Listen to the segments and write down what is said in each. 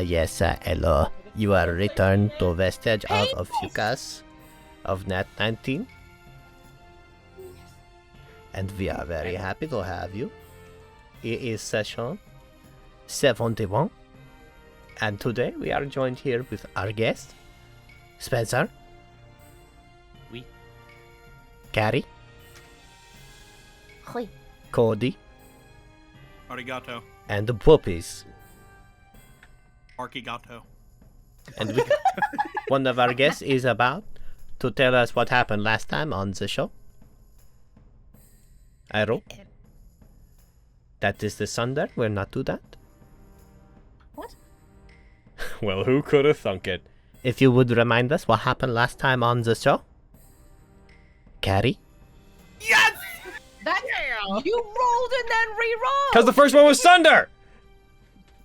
Yes, hello. You are returned to Vestige of Ophiuchus of Nat19. And we are very happy to have you. It is session 71. And today we are joined here with our guest, Spencer. Oui. Carrie. Oui. Cody. Arigato. And the Puppies. Arkigato. And one of our guests is about to tell us what happened last time on the show. Arrow. That is the thunder. We'll not do that. What? Well, who could have thunk it? If you would remind us what happened last time on the show. Carrie? Yes! That you rolled and then re-rolled. Because the first one was thunder!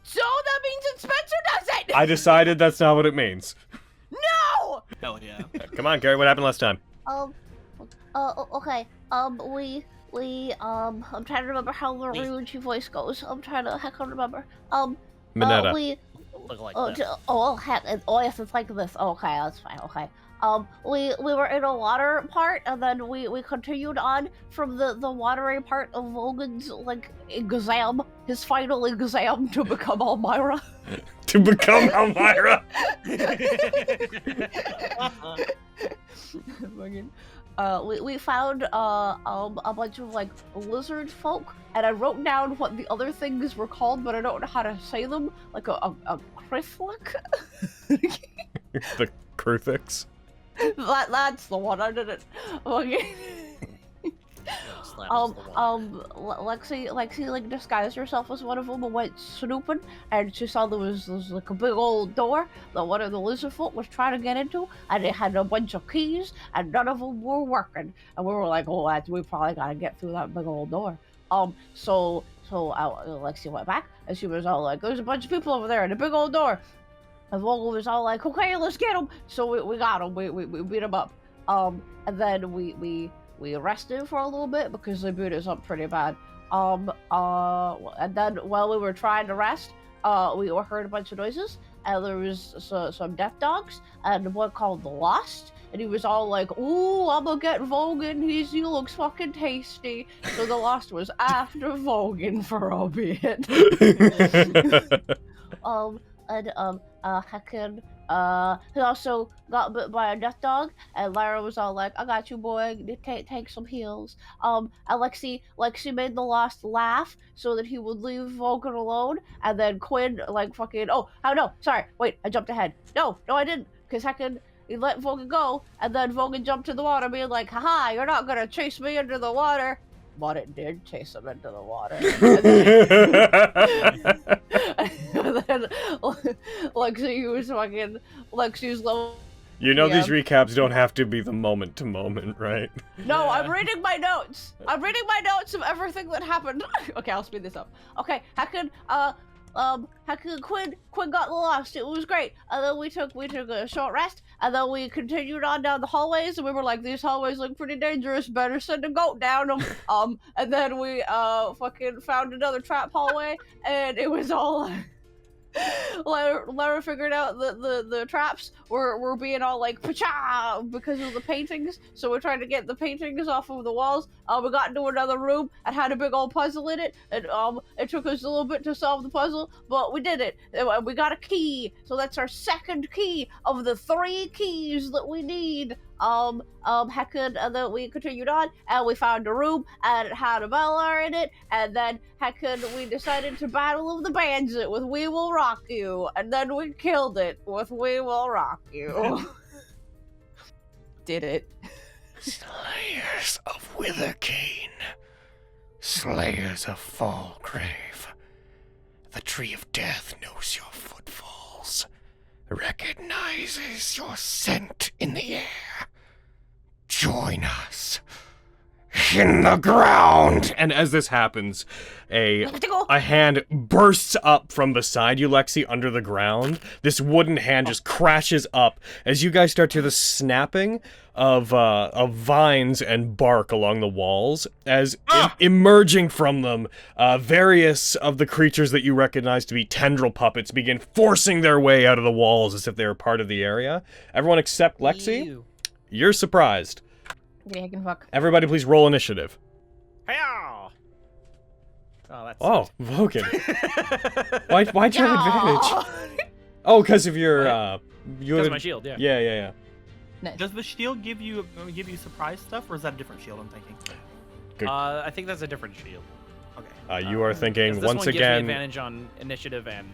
So that means that Spencer does it. I decided that's not what it means. No. Hell yeah. Come on, Gary, what happened last time? Okay. I'm trying to remember how the Ryuchi voice goes. I can't remember. Mineta. Look like Yes, it's like this. Okay, that's fine. Okay. We were in a water part, and then we continued on from the watery part of Logan's exam, his final exam to become Elmira. To become Elmira! We found a bunch of lizard folk, and I wrote down what the other things were called, but I don't know how to say them. Like a Kriflik. The Kruthix. That's the one. I didn't. Okay. Lexi disguised herself as one of them and went snooping, and she saw there was a big old door that one of the lizard folk was trying to get into, and it had a bunch of keys, and none of them were working. And we were like, oh, we probably gotta get through that big old door. So Lexi went back, and she was all like, there's a bunch of people over there in the big old door. And Vogel was all like, okay, let's get them. So we got them. We beat them up. And then we rested for a little bit because they beat us up pretty bad. And then while we were trying to rest, we heard a bunch of noises, and there was some death dogs, and one called the Lost, and he was all like, ooh, I'm gonna get Vogan, he looks fucking tasty. So the Lost was after Vogan for a bit. Heckin, he also got bit by a death dog, and Lyra was all like, I got you, boy, take some heals. And Lexi made the Lost laugh so that he would leave Vogan alone, and then Quinn, sorry, wait, I jumped ahead. No, I didn't, because Heckin, he let Vogan go, and then Vogan jumped to the water, being like, haha, you're not gonna chase me into the water. But it did chase him into the water. And then Lexi's low. You know these recaps don't have to be the moment to moment, right? No, I'm reading my notes. I'm reading my notes of everything that happened. Okay, I'll speed this up. Okay, Quinn got lost. It was great. And then we took a short rest, and then we continued on down the hallways, and we were like, these hallways look pretty dangerous, better send a goat down them. And then we found another trap hallway, and it was all Lara figured out that the traps were being all like pacha because of the paintings, so we're trying to get the paintings off of the walls. We got into another room and had a big old puzzle in it, and it took us a little bit to solve the puzzle, but we did it. We got a key, so that's our second key of the 3 keys that we need. And then we continued on, and we found a room, and it had a Bella in it, and then we decided to battle of the Bandit with We Will Rock You, and then we killed it with We Will Rock You. Did it. Slayers of Withercane, Slayers of Fallgrave, the Tree of Death knows your footfalls, recognizes your scent in the air. Join us in the ground. And as this happens, a hand bursts up from beside you, Lexi, under the ground. This wooden hand just crashes up as you guys start to hear the snapping of vines and bark along the walls, as emerging from them, various of the creatures that you recognize to be tendril puppets begin forcing their way out of the walls as if they were part of the area. Everyone except Lexi, you're surprised. Yeah, I can fuck. Everybody please roll initiative. Hi-yah! Oh, that's Logan. Why'd you have advantage? Oh, because of your, because of my shield, yeah. Yeah. Nice. Does the shield give you surprise stuff, or is that a different shield I'm thinking? Good. I think that's a different shield. Okay. You are thinking, this once one gives me again... advantage on initiative and,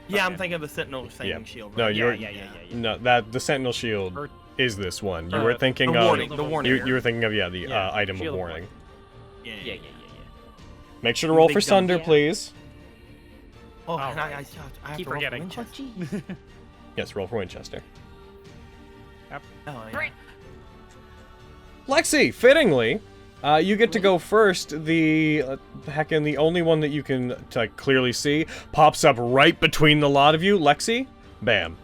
Yeah, I'm thinking of the Sentinel thing shield. Right? No, you're... Yeah. No, the Sentinel shield is this one. You were thinking the of... warning, the warning. You were thinking of, the item of shield of warning. Yeah. Make sure to roll for Big gun. Sunder, please. Oh, Oh, and I right. have Keep to roll for forgetting. Winchester. Yes, roll for Winchester. Oh, yeah. Lexi, fittingly, you get to go first. The heckin' the only one that you can clearly see pops up right between the lot of you. Lexi, bam.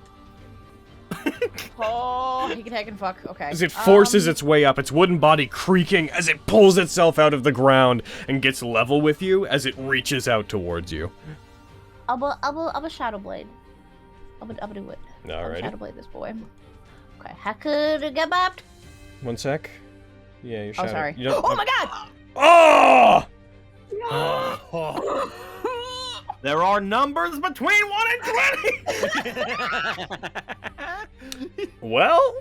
Oh, he can heck and fuck. Okay. As it forces its way up, its wooden body creaking as it pulls itself out of the ground and gets level with you as it reaches out towards you. I'm a Shadow Blade. I'm gonna do it. Alrighty. Shadow Blade this boy. Okay. How could it get back? 1 sec. Yeah, you're Oh, sorry. You don't- Oh my god! Oh! There are numbers between 1 and 20! Well,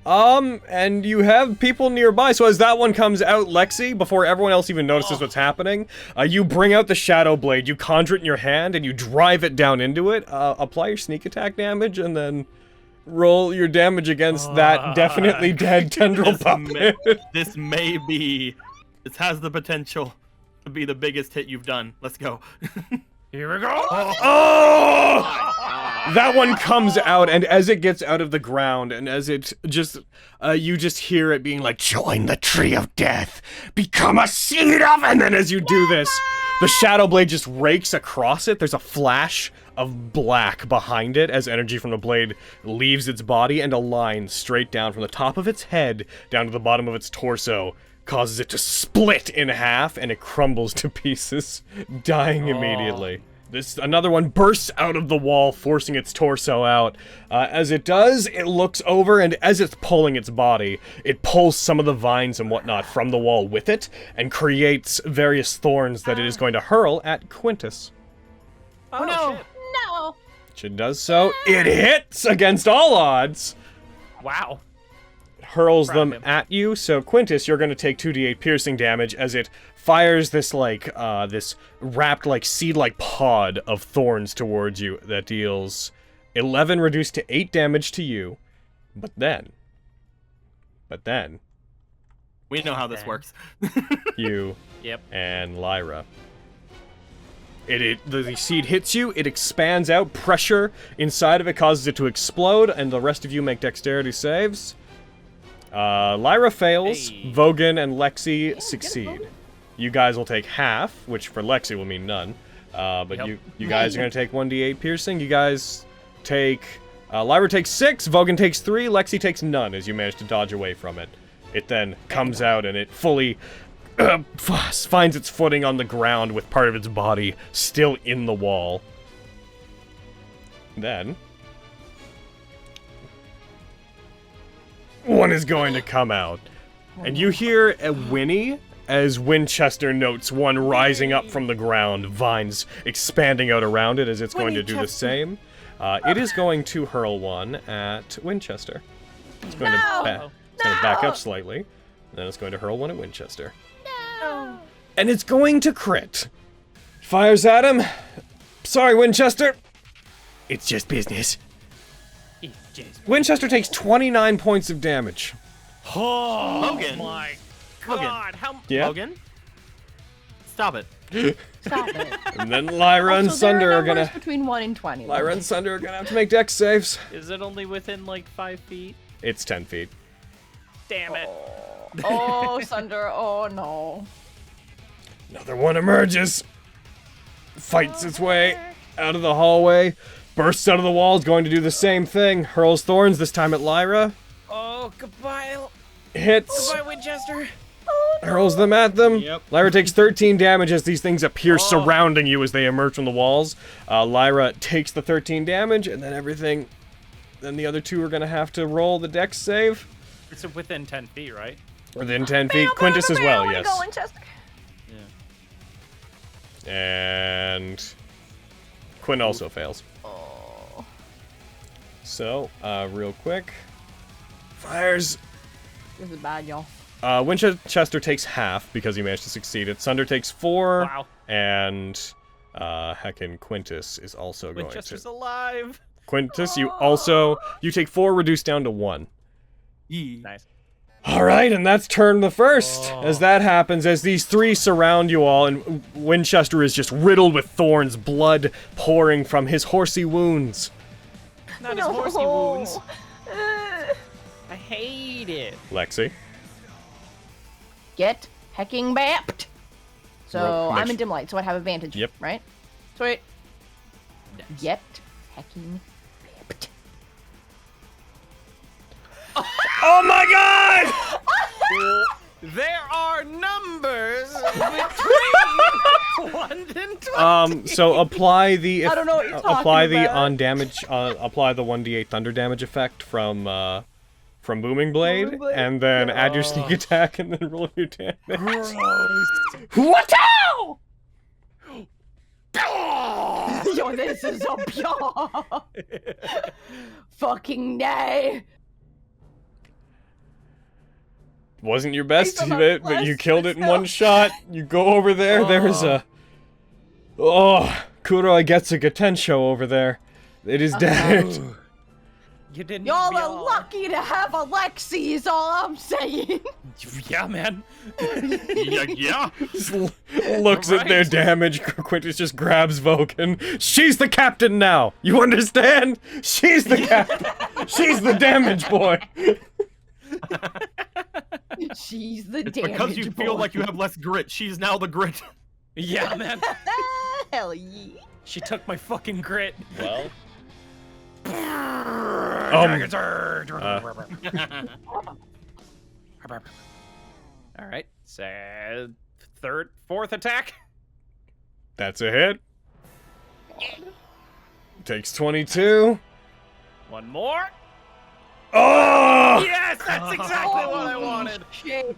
and you have people nearby, so as that one comes out, Lexi, before everyone else even notices what's happening, you bring out the Shadow Blade, you conjure it in your hand, and you drive it down into it, apply your sneak attack damage, and then roll your damage against that definitely dead tendril puppet. This may be... This has the potential to be the biggest hit you've done. Let's go. Here we go! Oh! That one comes out, and as it gets out of the ground, and as it just, you just hear it being like, join the tree of death, become a seed of, and then as you do this, the Shadow Blade just rakes across it. There's a flash of black behind it as energy from the blade leaves its body, and a line straight down from the top of its head down to the bottom of its torso causes it to split in half, and it crumbles to pieces, dying immediately. Another one bursts out of the wall, forcing its torso out. As it does, it looks over, and as it's pulling its body, it pulls some of the vines and whatnot from the wall with it, and creates various thorns that it is going to hurl at Quintus. Oh no! Shit. No! It does so. It hits against all odds. Wow. Hurls Grab them him. at you. So Quintus, you're going to take 2d8 piercing damage as it fires this this wrapped seed-like pod of thorns towards you that deals 11 reduced to 8 damage to you. But then We know how this works. you Yep. and Lyra. The seed hits you, it expands out, pressure inside of it causes it to explode, and the rest of you make dexterity saves. Lyra fails, Hey. Vogan and Lexi succeed. You guys will take half, which for Lexi will mean none. But Yep. you guys are going to take 1d8 piercing. You guys take... Lyra takes 6, Vogan takes 3, Lexi takes none as you manage to dodge away from it. It then comes out and it fully finds its footing on the ground with part of its body still in the wall. Then... one is going to come out. And you hear a whinny as Winchester notes one rising up from the ground, vines expanding out around it as it's going to do the same. It is going to hurl one at Winchester. It's going to back up slightly. And then it's going to hurl one at Winchester. No! And it's going to crit. Fires at him. Sorry, Winchester. It's just business. Winchester takes 29 points of damage. Oh Logan. my Logan. god! How? Yeah? Logan? Stop it. Stop it. And then Lyra and Also, there Sunder are numbers gonna... between 1 and 20. Lyra and Sunder are gonna have to make dex saves. Is it only within 5 feet? It's 10 feet. Damn it! Oh, Sunder. Oh no. Another one emerges. Fights its way out of the hallway. Bursts out of the walls, going to do the same thing. Hurls thorns, this time at Lyra. Oh, goodbye. Hits. Goodbye, Winchester. Hurls them at them. Yep. Lyra takes 13 damage as these things appear surrounding you as they emerge from the walls. Lyra takes the 13 damage, and then then the other two are going to have to roll the dex save. It's within 10 feet, right? Within 10 feet. Quintus as well, yes. Go, Winchester. Yeah. And Quinn also fails. Oh. So, real quick. Fires. This is bad, y'all. Winchester takes half because he managed to succeed it. Sunder takes 4. Wow. And heckin' Quintus is also Winchester's going to. alive. Quintus, you take 4 reduced down to 1. Nice. Alright, and that's turn the first. As that happens, as these 3 surround you all, and Winchester is just riddled with thorns, blood pouring from his horsey wounds. Not his horsey wounds. I hate it. Lexi. Get hecking bapped. So Roll I'm in next- dim light, so I have advantage. Yep. Right? Sweet. Nice. Get hecking bapped. Oh my god! There are numbers between 1 and 20. So apply the I don't know what you're apply talking the about. on damage apply the 1d8 thunder damage effect from Booming Blade, Booming Blade? and then add your sneak attack and then roll your damage. What? Yo, this is a pure fucking day. Wasn't your best Based on bit, my but you last killed it in one myself. shot. You go over there. There's a Kuroi gets a Gatensho over there. It is dead. You didn't. Y'all are lucky to have Alexi, is all I'm saying. Yeah, man. Yeah. Just looks at their Right. damage. Quintus just grabs Vulcan. She's the captain now. You understand? She's the captain. She's the damage boy. She's the It's damage because you feel boy. like you have less grit. She's now the grit. Yeah, man. Hell yeah. She took my fucking grit. Well. All right. So, fourth attack. That's a hit. Takes 22. One more. Oh! Yes, that's exactly what I wanted. Shit.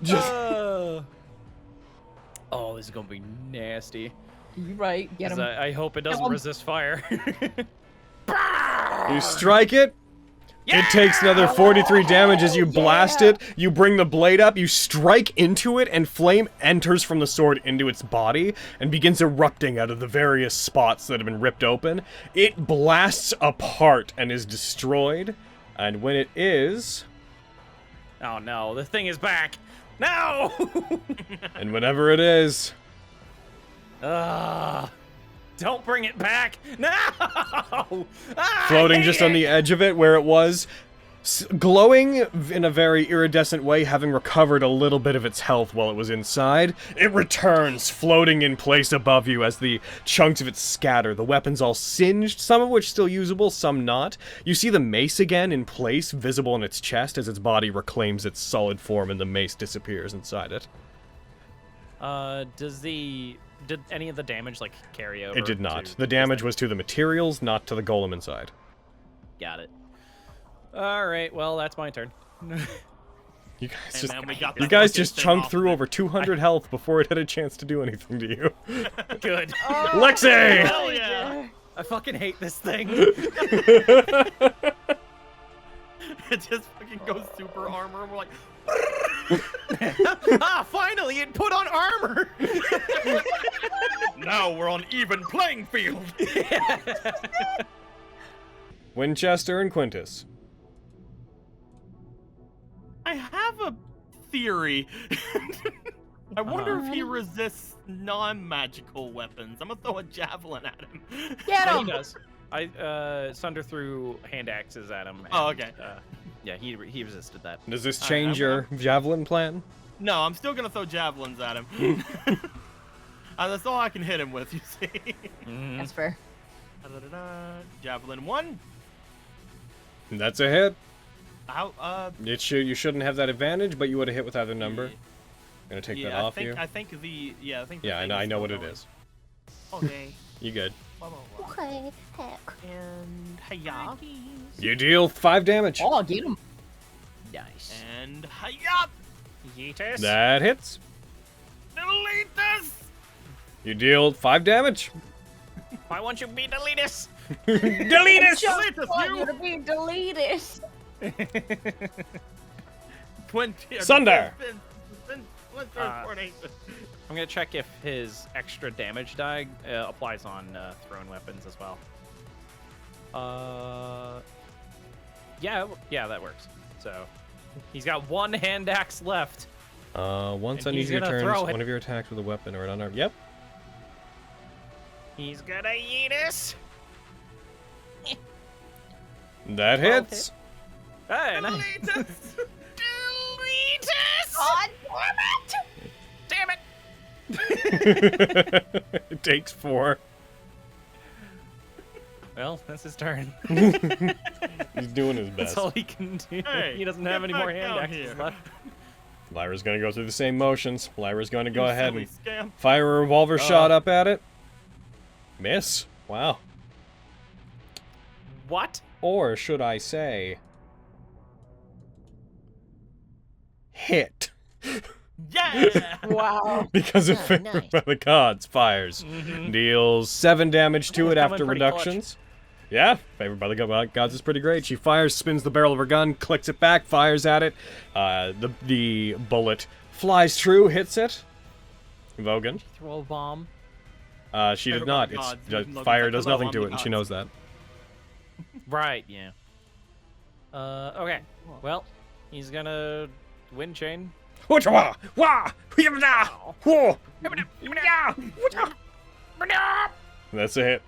Oh, this is gonna be nasty. You right. Get 'Cause him. I hope it doesn't Kill him. resist fire. You strike it. It takes another 43 damage as you blast it. You bring the blade up, you strike into it, and flame enters from the sword into its body and begins erupting out of the various spots that have been ripped open. It blasts apart and is destroyed. And when it is, Oh no, the thing is back. No! and whenever it is, Don't bring it back. No! floating just on the edge of it where it was, glowing in a very iridescent way, having recovered a little bit of its health while it was inside, it returns, floating in place above you as the chunks of it scatter. The weapon's all singed, some of which still usable, some not. You see the mace again in place, visible in its chest as its body reclaims its solid form and the mace disappears inside it. Did any of the damage, like, carry over? It did not. to The damage this was to the materials, not to the golem inside. thing? Got it. Alright, well, that's my turn. You guys Hey, just, man, we got you that guys fucking just thing chunked off through of it. over 200 health before it had a chance to do anything to you. Good. Lexi! Hell yeah. I fucking hate this thing. It just fucking goes super armor and we're like, Finally, it put on armor! now we're on even playing field. Winchester and Quintus. I have a theory. I wonder if he resists non-magical weapons. I'm gonna throw a javelin at him. Get Yeah, him. he does. Sunder threw hand axes at him. Oh, and, okay. Yeah, he resisted that. Does this change your javelin plan? No, I'm still gonna throw javelins at him. That's all I can hit him with, you see. That's fair. Javelin 1. That's a hit. How? You shouldn't have that advantage, but you would have hit with either number. Yeah. I'm gonna take Yeah, that off you. I think the I think. The Yeah, thing I is know still what it going. is. Okay. You good? Blah, blah, blah. Okay, heck. And hiya. You deal 5 damage. Oh, get him. Nice. And hiya. Yeetus. That hits. Delete this. You deal 5 damage. Why won't you be Deletus? Deletus! Delete this, Want you. you to be deleted. 20. Sunder. I'm gonna check if his extra damage die applies on thrown weapons as well. Yeah, that works. So he's got 1 hand axe left. Once And on he's each of your gonna turns, throw it. one of your attacks with a weapon or an unarmed. Yep. He's gonna eat us. That hits. Hey, nice. Delete us. Delete us! God Damn it! It takes 4. Well, that's his turn. He's doing his That's best. all he can do. Hey, He doesn't get have any more back hand down axes here. left. Lyra's gonna go through the same motions. Lyra's gonna go You ahead silly and scamp. fire a revolver shot up at it. Miss. Wow. What? Or should I say, hit. Yeah. Wow. Because of Oh, Favored nice. by the Gods fires. Mm-hmm. Deals 7 damage to it Coming after pretty reductions. Yeah, Favored by the Gods is pretty great. She fires, spins the barrel of her gun, clicks it back, fires at it. The bullet flies true, hits it. Vogan. Throw a bomb. She did Favored by not. the It's Gods. fire Logan's does like, nothing "Hello, to I'm it, the and she gods." knows that. Right, yeah. Okay. Well, he's gonna wind chain. That's a hit.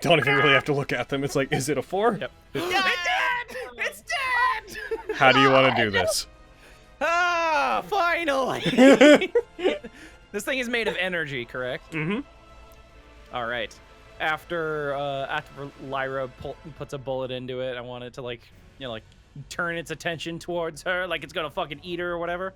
Don't even really have to look at them. It's like, is it a 4? Yep. It's dead. It's dead. How do you want to do this? Ah, finally! This thing is made of energy, correct? Mm-hmm. All right. After Lyra puts a bullet into it, I want it to like turn its attention towards her, like it's gonna fucking eat her or whatever.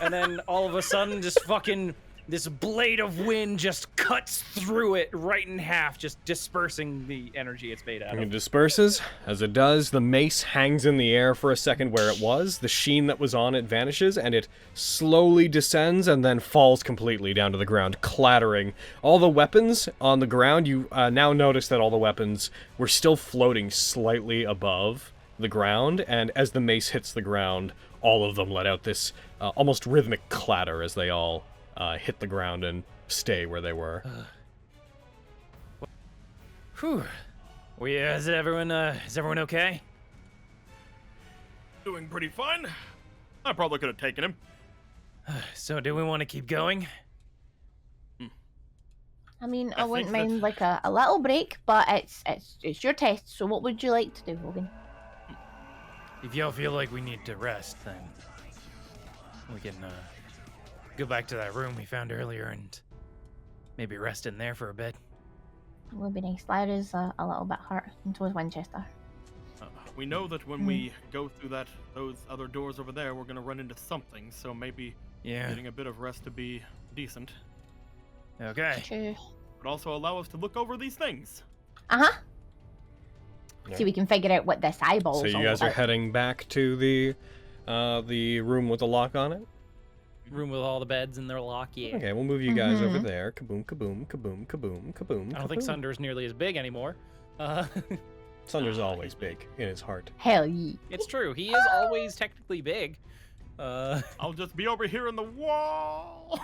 And then all of a sudden, just fucking this blade of wind just cuts through it right in half, just dispersing the energy it's made out And it of. disperses. As it does, the mace hangs in the air for a second where it was. The sheen that was on it vanishes, and it slowly descends and then falls completely down to the ground, clattering. All the weapons on the ground, you now notice that all the weapons were still floating slightly above the ground, and as the mace hits the ground, all of them let out this almost rhythmic clatter as they all hit the ground and stay where they were. Whew. Is everyone okay? Doing pretty fine. I probably could have taken him. So do we want to keep going? I mean, I I wouldn't think that- mind like a little break, but it's your test. So what would you like to do, Logan? If y'all feel like we need to rest, then we can go back to that room we found earlier and maybe rest in there for a bit. It would be nice. Lyra's a little bit hurt into his Winchester. We know that when we go through those other doors over there, we're gonna run into something. So maybe Yeah. getting a bit of rest to be decent Okay. True. would also allow us to look over these things. Uh-huh. Yeah. See, we can figure out what this eyeball's So you all guys are about. heading back to the room with the lock on it? Room with all the beds and their lock, yeah. Okay, we'll move you guys over Mhm. there. Kaboom, kaboom, kaboom, kaboom, kaboom. I don't think kaboom. Sunder's nearly as big anymore. Sunder's always big in his heart. Hell yeah. It's true. He is always technically big. I'll just be over here in the wall.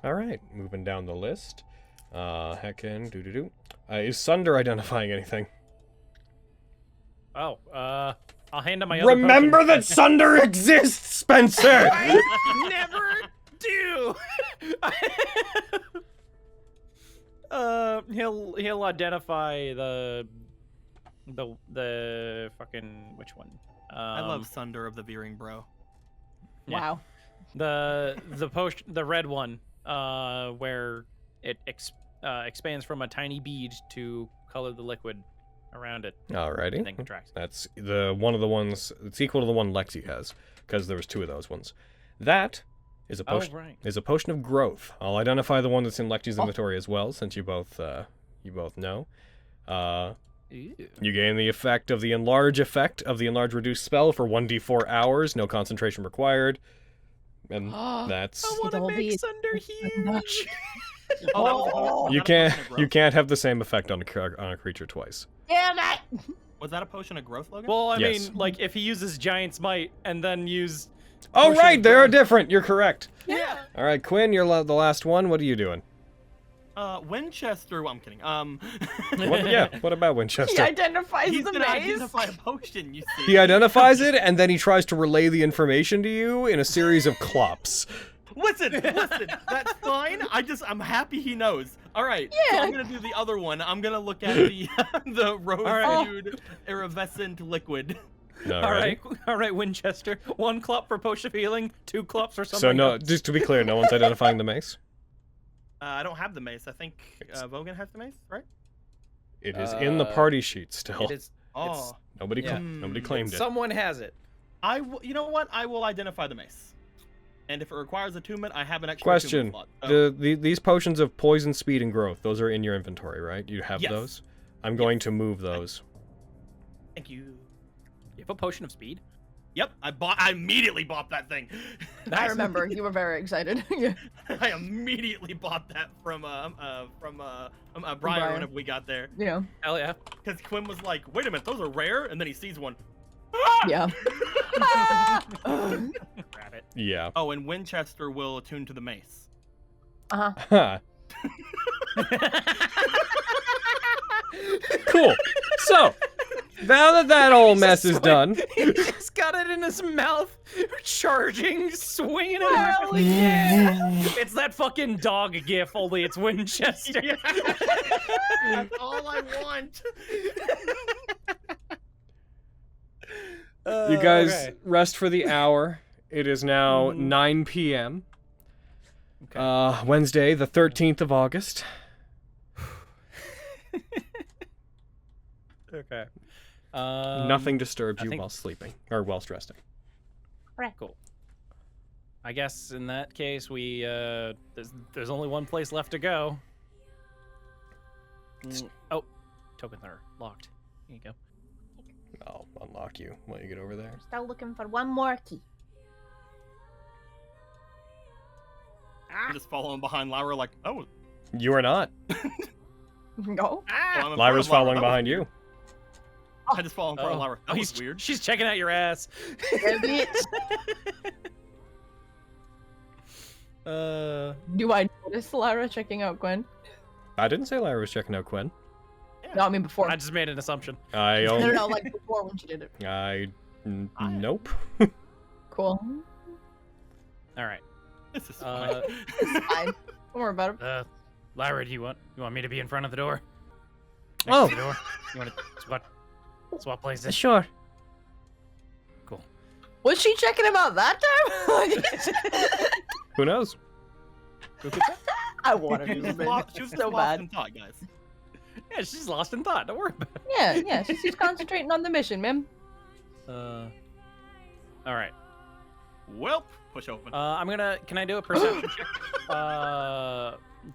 All right, moving down the list. Heckin, doo-doo-doo. Is Sunder identifying anything? Oh, I'll hand him my other Remember potion. that Sunder exists, Spencer! Never do. He'll identify the fucking which one? I love Sunder of the Veering Bro. Yeah. Wow. The red one, where it expands from a tiny bead to color the liquid around it. Alrighty. And then contracts. That's one of the ones. It's equal to the one Lexi has, because there was 2 of those ones. That is a potion. right. Is a potion of growth. I'll identify the one that's in Lexi's inventory as well, since you both know. You gain the effect of the enlarge reduced spell for 1d4 hours. No concentration required. And that's. I want to make Sunder huge. You can't have the same effect on a creature twice. Damn it! Was that a potion of growth, Logan? Well, I Yes. mean, like, if he uses Giant's Might and then use... Oh, Potion right, of they are growth. different. You're correct. Yeah. All right, Quinn, you're the last one. What are you doing? Winchester. Well, I'm kidding. What about He Winchester? identifies He's the gonna maze. identify a potion. You see. He identifies it, and then he tries to relay the information to you in a series of clops. Listen, that's fine. I'm happy he knows. All right, so Yeah. I'm gonna do the other one. I'm gonna look at the rose-hued iridescent liquid. All right, Winchester. 1 clop for potion of healing, 2 clops for something So no, else. just to be clear, no one's identifying the mace. I don't have the mace. I think Vogan has the mace, right? It is in the party sheet still. It is, Oh, Nobody Yeah. nobody claimed it. someone has it. you know what? I will identify the mace. And if it requires attunement, I have an extra Question: attunement slot. these potions of poison, speed, and growth, those are in your inventory, right? You have Yes. those. I'm going to move those. Thank you. You have a potion of speed? Yep, I immediately bought that thing. I remember you were very excited. Yeah. I immediately bought that from Briar Briar. whenever we got there. Yeah. Hell yeah. Because Quinn was like, "Wait a minute, those are rare," and then he sees one. Yeah. Grab it. Yeah. Oh, and Winchester will attune to the mace. Uh-huh. Cool. So, now that whole mess is done, He just got it in his mouth, charging, swinging it. Hell yeah! It's that fucking dog gif, only it's Winchester. Yeah. That's all I want. you guys Okay. rest for the hour. It is now 9 p.m. Wednesday, the 13th of August. Okay. Nothing disturbs you think- while sleeping or while resting. Cool. I guess in that case, we there's only one place left to go. Oh, tokens are locked. Here you go. I'll unlock you while you get over there. Still looking for one more key. I'm just following behind Lyra, like, oh. You are not. Go. I'm in front Lyra's of Lyra. following That was behind weird. you. I just follow in front of Lyra. That was weird. She's checking out your ass. Yeah, bitch. Do I notice Lara checking out Gwen? I didn't say Lyra was checking out Quinn. No, I mean before. I just made an assumption. No, like before when she did it. Nope. Cool. All right. This is fine. It's fine. Don't worry about it. Lyra, do you want me to be in front of the door? Oh. To the door? You want to swap places? Sure. Cool. Was she checking him out that time? Who knows? I wanted She to was be lost, she was so just lost bad. in thought, guys. Yeah, she's lost in thought. Don't worry about it. Yeah, she's concentrating on the mission, man. All right. Welp, push open. Can I do a perception check?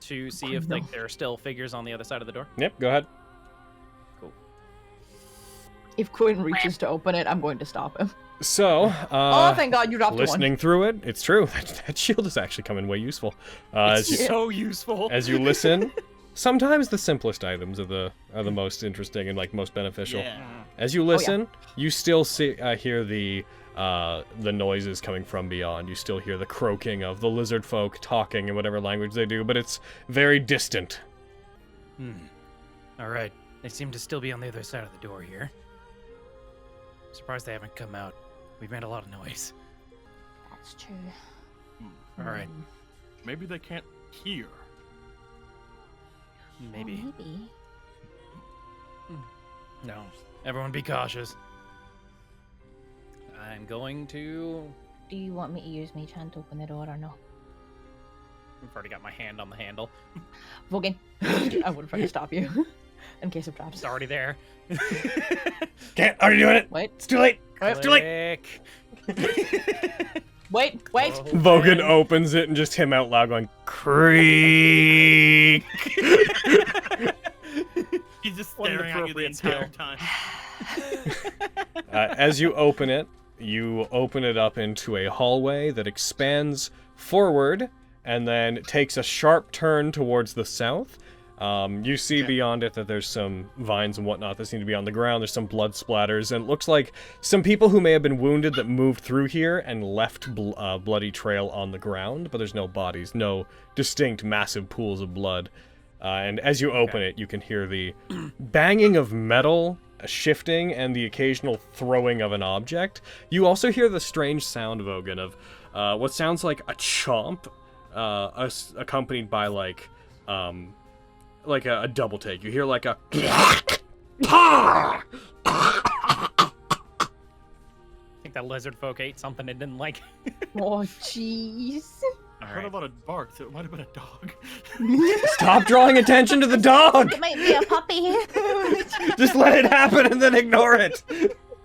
To see if like there are still figures on the other side of the door. Yep, go ahead. If Quinn reaches to open it, I'm going to stop him. So, Oh, thank God you dropped listening through it, it's true. That shield is actually come in way useful. As you, So useful. as you listen, sometimes the simplest items are the most interesting and like most beneficial. Yeah. As you listen, you still hear the noises coming from beyond. You still hear the croaking of the lizard folk talking in whatever language they do, but it's very distant. All right. They seem to still be on the other side of the door here. Surprised they haven't come out. We've made a lot of noise. That's true. All right. Maybe they can't hear. Maybe. Maybe. No. Everyone be cautious. I'm going to Do you want me to use my hand to open the door or no? I've already got my hand on the handle. Vogan. I would have tried to stop you. In case of traps. It's already there. Can't. Are you doing it? Wait. It's too late. Wait. It's too late. Wait. Vogan opens it and just him out loud going, creak. He's just What an staring at you the appropriate entire skill. time. As you open it up into a hallway that expands forward and then takes a sharp turn towards the south. You see beyond it that there's some vines and whatnot that seem to be on the ground. There's some blood splatters, and it looks like some people who may have been wounded that moved through here and left bloody trail on the ground, but there's no bodies, no distinct massive pools of blood. And as you open it, you can hear the banging of metal, shifting, and the occasional throwing of an object. You also hear the strange sound, Vogan, of what sounds like a chomp, accompanied by like a double take. You hear like a I think that lizard folk ate something it didn't like. Oh, jeez. I heard a lot of barks, so it might have been a dog. Stop drawing attention to the dog! It might be a puppy. Just let it happen and then ignore it!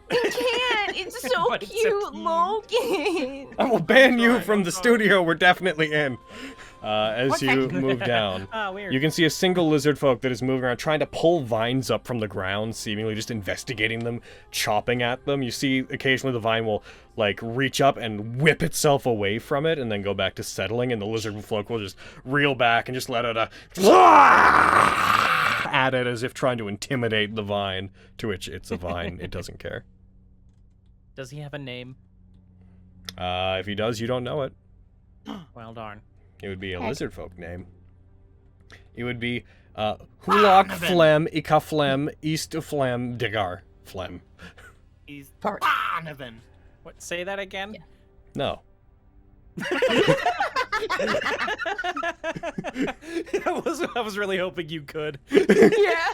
It can't. It's so But it's so cute, cute. I Logan. will ban you Sorry, from the sorry. studio we're definitely in. As you move down, Ah, weird. you can see a single lizard folk that is moving around, trying to pull vines up from the ground, seemingly just investigating them, chopping at them. You see occasionally the vine will, like, reach up and whip itself away from it and then go back to settling, and the lizard folk will just reel back and just let out a at it as if trying to intimidate the vine, to which it's a vine. It doesn't care. Does he have a name? If he does, you don't know it. Well, darn. It would be a lizard folk name. It would be Hulak Flem Ika Flem East Flem Digar Flem. He's Fart. Donovan. What? Say that again? Yeah. No. I was really hoping you could. Yeah.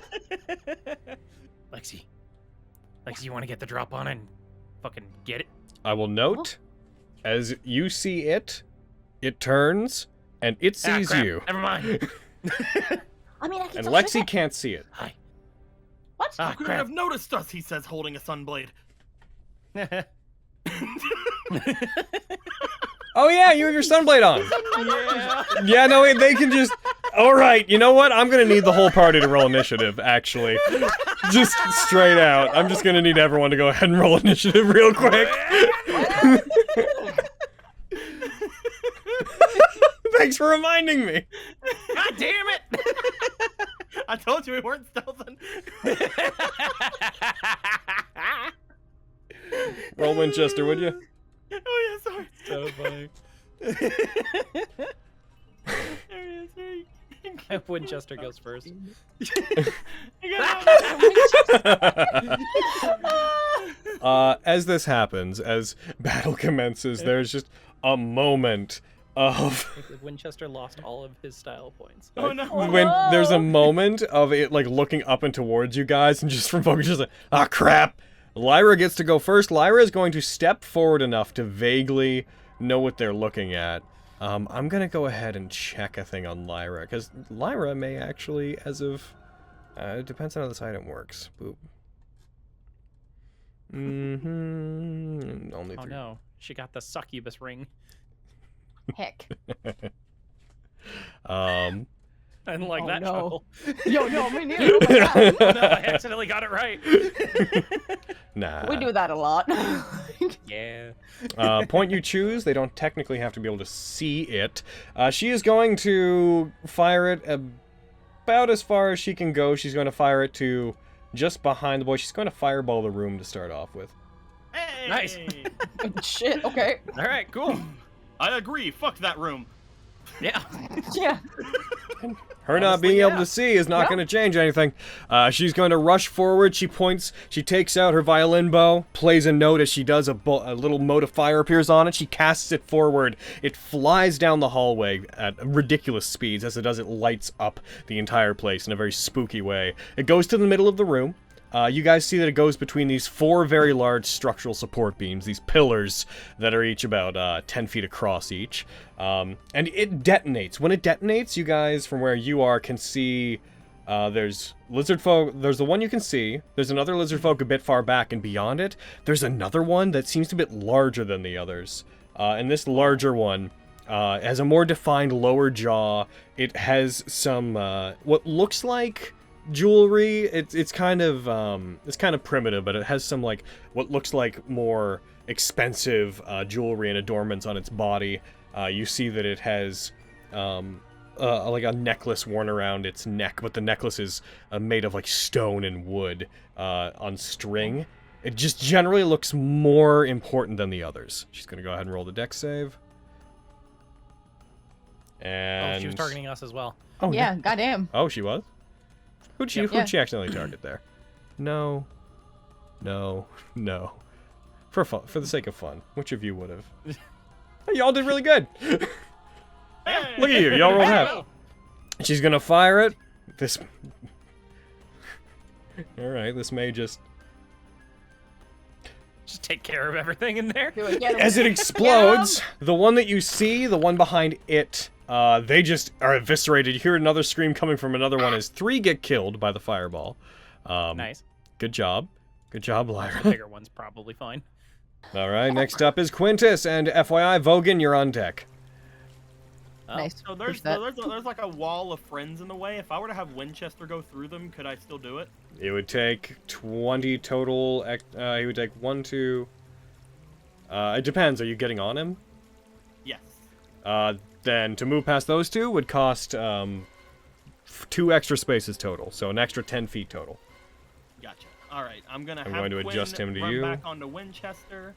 Lexi, you want to get the drop on and fucking get it? I will note, as you see it, it turns, and it sees crap. you. Never mind. I mean, I can And still Lexi shoot it. can't see it. Hi. What? Ah, How could crap. I have noticed us? He says, holding a sunblade. Oh yeah, you have your sunblade on. Yeah. Yeah, no, wait, they can just... Alright, you know what? I'm gonna need the whole party to roll initiative, actually. Just straight out. I'm just gonna need everyone to go ahead and roll initiative real quick. Thanks for reminding me. God damn it! I told you we weren't stealthing. Roll Winchester, would you? Oh, yeah, sorry. So funny. There he is. Hey. Winchester goes first. You got As this happens, as battle commences, there's just a moment of... Winchester lost all of his style points. Oh, no. when there's a moment of it, like, looking up and towards you guys, and just from focus, just like, ah, crap. Lyra gets to go first. Lyra is going to step forward enough to vaguely know what they're looking at. I'm gonna go ahead and check a thing on Lyra, because Lyra may actually, as of... it depends on how this item works. Boop. Only Oh 3. no, she got the succubus ring. Heck. And like Oh, that no. chuckle. Yo, no, me neither. Oh my God. Oh, no, I accidentally got it right. Nah. We do that a lot. Yeah. Point you choose, they don't technically have to be able to see it. She is going to fire it about as far as she can go. She's going to fire it to just behind the boy. She's going to fireball the room to start off with. Hey. Nice. Shit, okay. All right, cool. I agree. Fuck that room. Yeah. Yeah. Her not Honestly, being able yeah. to see is not Yeah. going to change anything. She's going to rush forward. She points. She takes out her violin bow, plays a note. As she does, a little mote of fire appears on it. She casts it forward. It flies down the hallway at ridiculous speeds. As it does, it lights up the entire place in a very spooky way. It goes to the middle of the room. you guys see that it goes between these 4 very large structural support beams, these pillars that are each about 10 feet across each. And it detonates. When it detonates, you guys, from where you are, can see there's lizard folk. There's the one you can see. There's another lizard folk a bit far back, and beyond it, there's another one that seems to be a bit larger than the others. And this larger one has a more defined lower jaw. It has some what looks like jewelry. It's kind of primitive, but it has some like what looks like more expensive jewelry and adornments on its body. You see that it has like a necklace worn around its neck, but the necklace is made of like stone and wood on string. It just generally looks more important than the others. She's gonna go ahead and roll the dex save. And Oh, she was targeting us as well. Oh Yeah, no. goddamn. Oh, she was? Who'd she Yeah. accidentally target there? No. No. No. For fun, for the sake of fun. Which of you would have? Hey, y'all did really good. Look at you. Y'all rolled half. She's gonna fire it. This. Alright, this may just take care of everything in there. Do it, get 'em. As it explodes, the one that you see, the one behind it, they just are eviscerated. You hear another scream coming from another one as 3 get killed by the fireball. Nice. Good job. Good job, Lyra. The bigger one's probably fine. Alright, next up is Quintus, and FYI, Vogan, you're on deck. Oh. Nice. So Push there's that. like a wall of friends in the way. If I were to have Winchester go through them, could I still do it? It would take 20 total. He would take 1, 2. It depends. Are you getting on him? Yes. Then to move past those 2 would cost 2 extra spaces total, so an extra 10 feet total. Gotcha. All right, I'm going to Quinn adjust him to run you. back onto Winchester.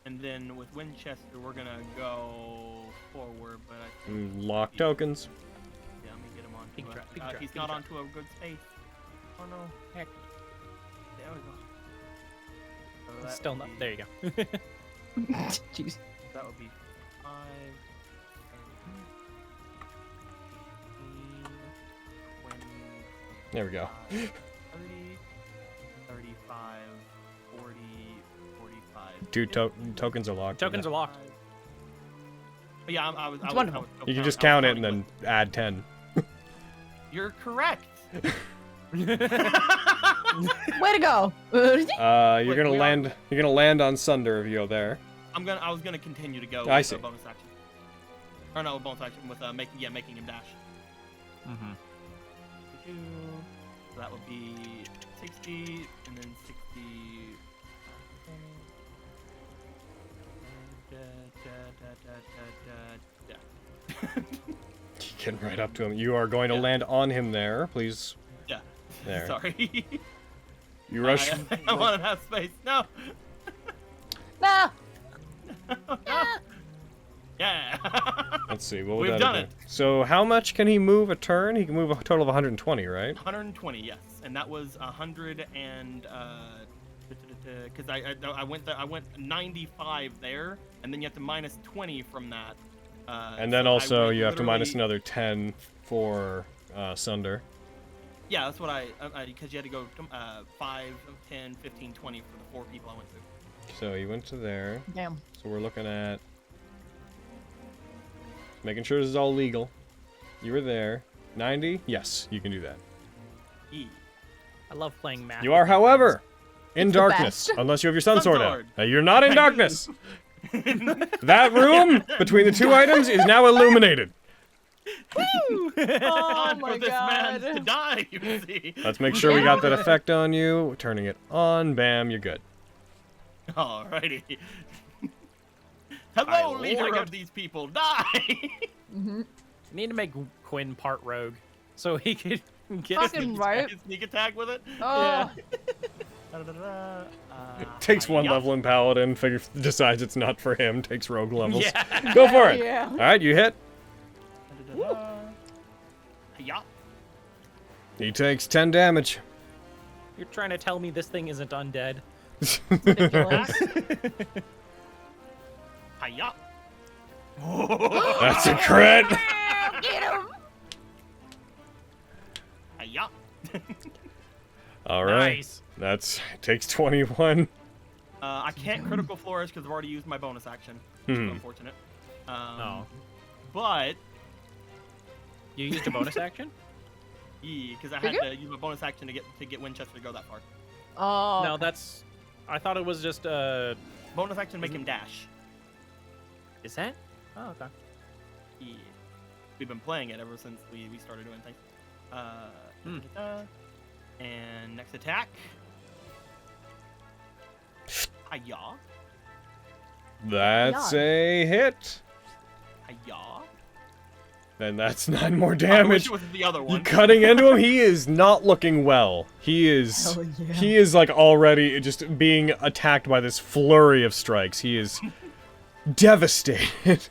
And then with Winchester, we're going to go forward, but I think... Lock tokens. Yeah, let me get him onto Pink a... drop, pink drop, he's pink not drop. onto a good space. Oh, no. Heck. There we go. So that Still would not. be- There you go. Jeez. That would be 5... 15, 20... There we go. 30, 35, 40, 45. 2 tokens are locked. Tokens are locked. But yeah, I was. wonderful. You can just count it and then add 10. You're correct. Way to go. You're gonna we are- land. You're gonna land on Sunder if you're there. I was gonna continue to go. I with see. a bonus action. Or no, bonus action with making him dash. Mm-hmm. So that would be 60 and then 60. Getting right up to him. You are going to Yeah. land on him there. Please. Yeah. There. Sorry. You rush. I want to have space. No. Nah. Yeah. Let's see. What would We've that done have it. been? So how much can he move a turn? He can move a total of 120, right? 120, yes, and that was 100 and because I went 95 there, and then you have to minus 20 from that. And then so I also went you have to minus literally- another 10 for Sunder. Yeah, that's what I because you had to go 5, 10, 15, 20 for the 4 people I went to. So you went to there. Damn. So we're looking at making sure this is all legal. You were there. 90? Yes, you can do that. E. I love playing math. You are, however, in It's the darkness. best. Unless you have your sun Sun sword out. sword. You're not in darkness. That room between the 2 items is now illuminated. Oh Time my for this man to god. die, you see. Let's make sure we got that effect on you. Turning it on. Bam, you're good. Alrighty. I Hello, leader like of it. these people, die! You need to make Quinn part rogue, so he could get. Fucking right. Sneak attack with it. Oh. Da-da-da-da. Takes 1 yup. level in Paladin, decides it's not for him, takes rogue levels. Yeah. Go for it. Yeah. Alright, you hit. Da-da-da-da. Yup. He takes 10 damage. You're trying to tell me this thing isn't undead? Ridiculous. Hi-yup. That's a crit. Get him. Hi-yup. All right. Nice. Takes 21. I can't critical flourish because I've already used my bonus action, which is unfortunate. Oh. But You used a bonus action? yeah, because I had to use my bonus action to get Winchester to go that far. Oh. No, that's. I thought it was just Bonus action make him dash. Is that? Oh, okay. Yeah. We've been playing it ever since we started doing things. And next attack. Hiya. That's a hit. Hiya. Then that's 9 more I wish damage. it was the other You one. cutting into him. He is not looking well. He is. Hell yeah. He is like already just being attacked by this flurry of strikes. He is devastated.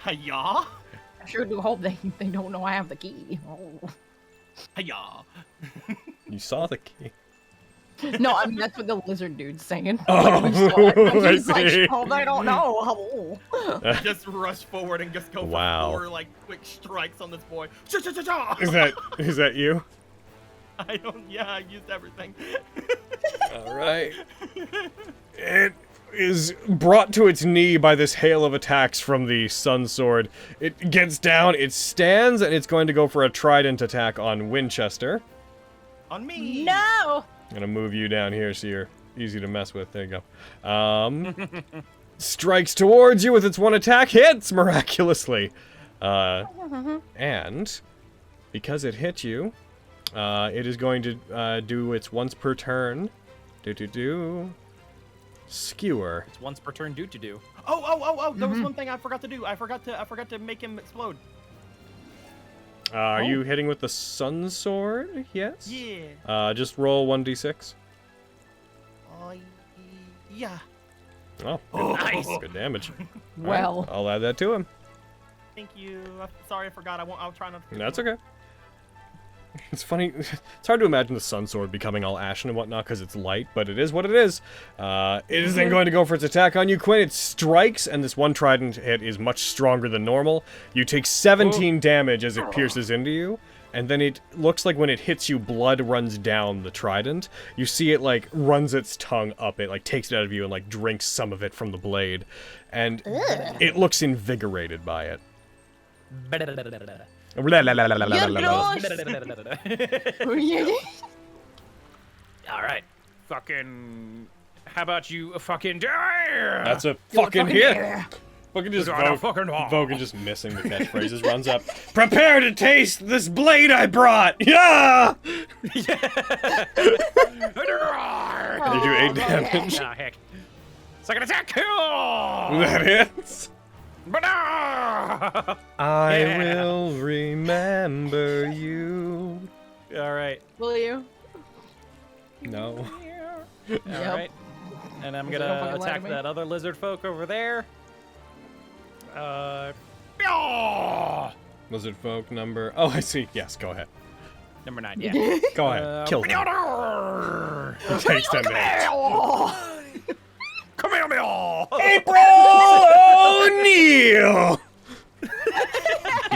Hiya. I sure do hope they don't know I have the key. Oh. Hiya. You saw the key. No, I mean that's what the lizard dude's saying. Oh, When we saw it, I he's like, see. oh, they don't know. Oh. Just rush forward and just go Wow. for 4 like quick strikes on this boy. Is that you? I don't. Yeah, I used everything. All right. It is brought to its knee by this hail of attacks from the Sun Sword. It gets down, it stands, and it's going to go for a trident attack on Winchester. On me. No. I'm gonna move you down here so you're easy to mess with. There you go. Strikes towards you with its one attack, hits miraculously. And because it hit you, it is going to do its once per turn. Skewer. It's once per turn do to do. Oh! There was one thing I forgot to do. I forgot to make him explode. Are you hitting with the Sun Sword? Yes. Yeah. Just roll 1d6. Yeah. Oh, Nice. good damage. Well. Alright, I'll add that to him. Thank you. Sorry, I forgot. I'll try not to. That's okay. It's funny. It's hard to imagine the Sun Sword becoming all ashen and whatnot because it's light, but it is what it is. It is then going to go for its attack on you, Quinn. It strikes, and this one trident hit is much stronger than normal. You take 17 damage as it pierces into you, and then it looks like when it hits you, blood runs down the trident. You see it, like, runs its tongue up it, like, takes it out of you and, like, drinks some of it from the blade. And it looks invigorated by it. You're gross. All right. Fucking. How about you fucking die? That's a fucking hit. Yeah. Fucking just fucking Vogan just missing the catchphrases, runs up. Prepare to taste this blade I brought! Yeah! You do 8 damage. Ah, heck. Second attack kill! That hits. Banana! I Yeah. will remember you. All right. Will you? No. All right. And I'm Is it don't gonna fucking lie to attack me? that other lizard folk over there. Lizard folk number. Oh, I see. Yes, go ahead. Number 9. Yeah. Go ahead. Kill them. It takes 10 damage. Come here, me all. April O'Neil! You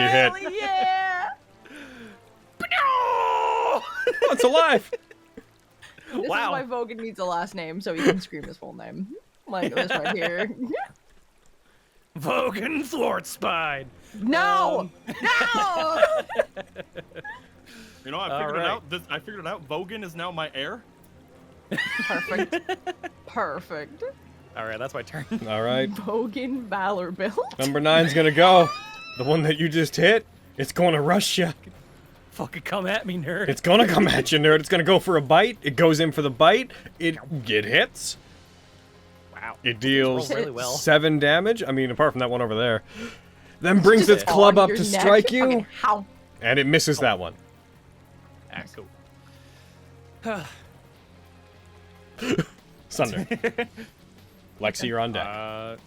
hit. Hell yeah! Oh, it's alive. This Wow. is why Vogan needs a last name so he can scream his full name. Like this right here. Vogan Thwartspine. No! No! You know, I figured it out. I figured it out. Vogan is now my heir. Perfect. Perfect. All right, that's my turn. All right. Vogan Valor build. Number 9's gonna go. The one that you just hit, it's gonna rush you. Fucking come at me, nerd. It's gonna come at you, nerd. It's gonna go for a bite. It goes in for the bite. It hits. Wow. It deals Rolls really well. 7 damage. I mean, apart from that one over there. Then brings its club On up your to neck. strike you, Okay, how? and it misses that one. Ah, cool. Sunder. Lexi, you're on deck.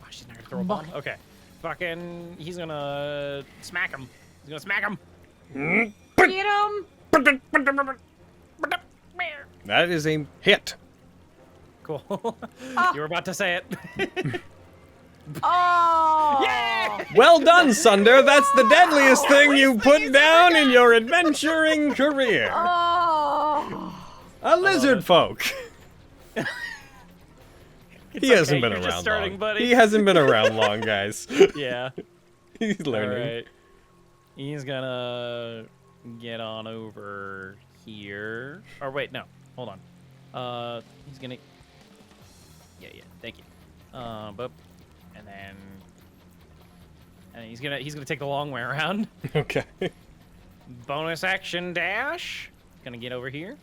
She's not gonna throw a bomb. Okay. Fucking, he's gonna smack him. He's gonna smack him. Get him! That is a hit. Cool. You were about to say it. Oh! Yeah! Well done, Sunder. That's the deadliest thing you put down in your adventuring career. Oh! A lizard folk. It's He hasn't okay, been you're around just starting, long. buddy. He hasn't been around long, guys. Yeah. He's All learning. right. He's gonna get on over here. Or wait, no. Hold on. He's gonna. Yeah. Thank you. Boop. And then. And he's gonna take the long way around. Okay. Bonus action dash. Gonna get over here.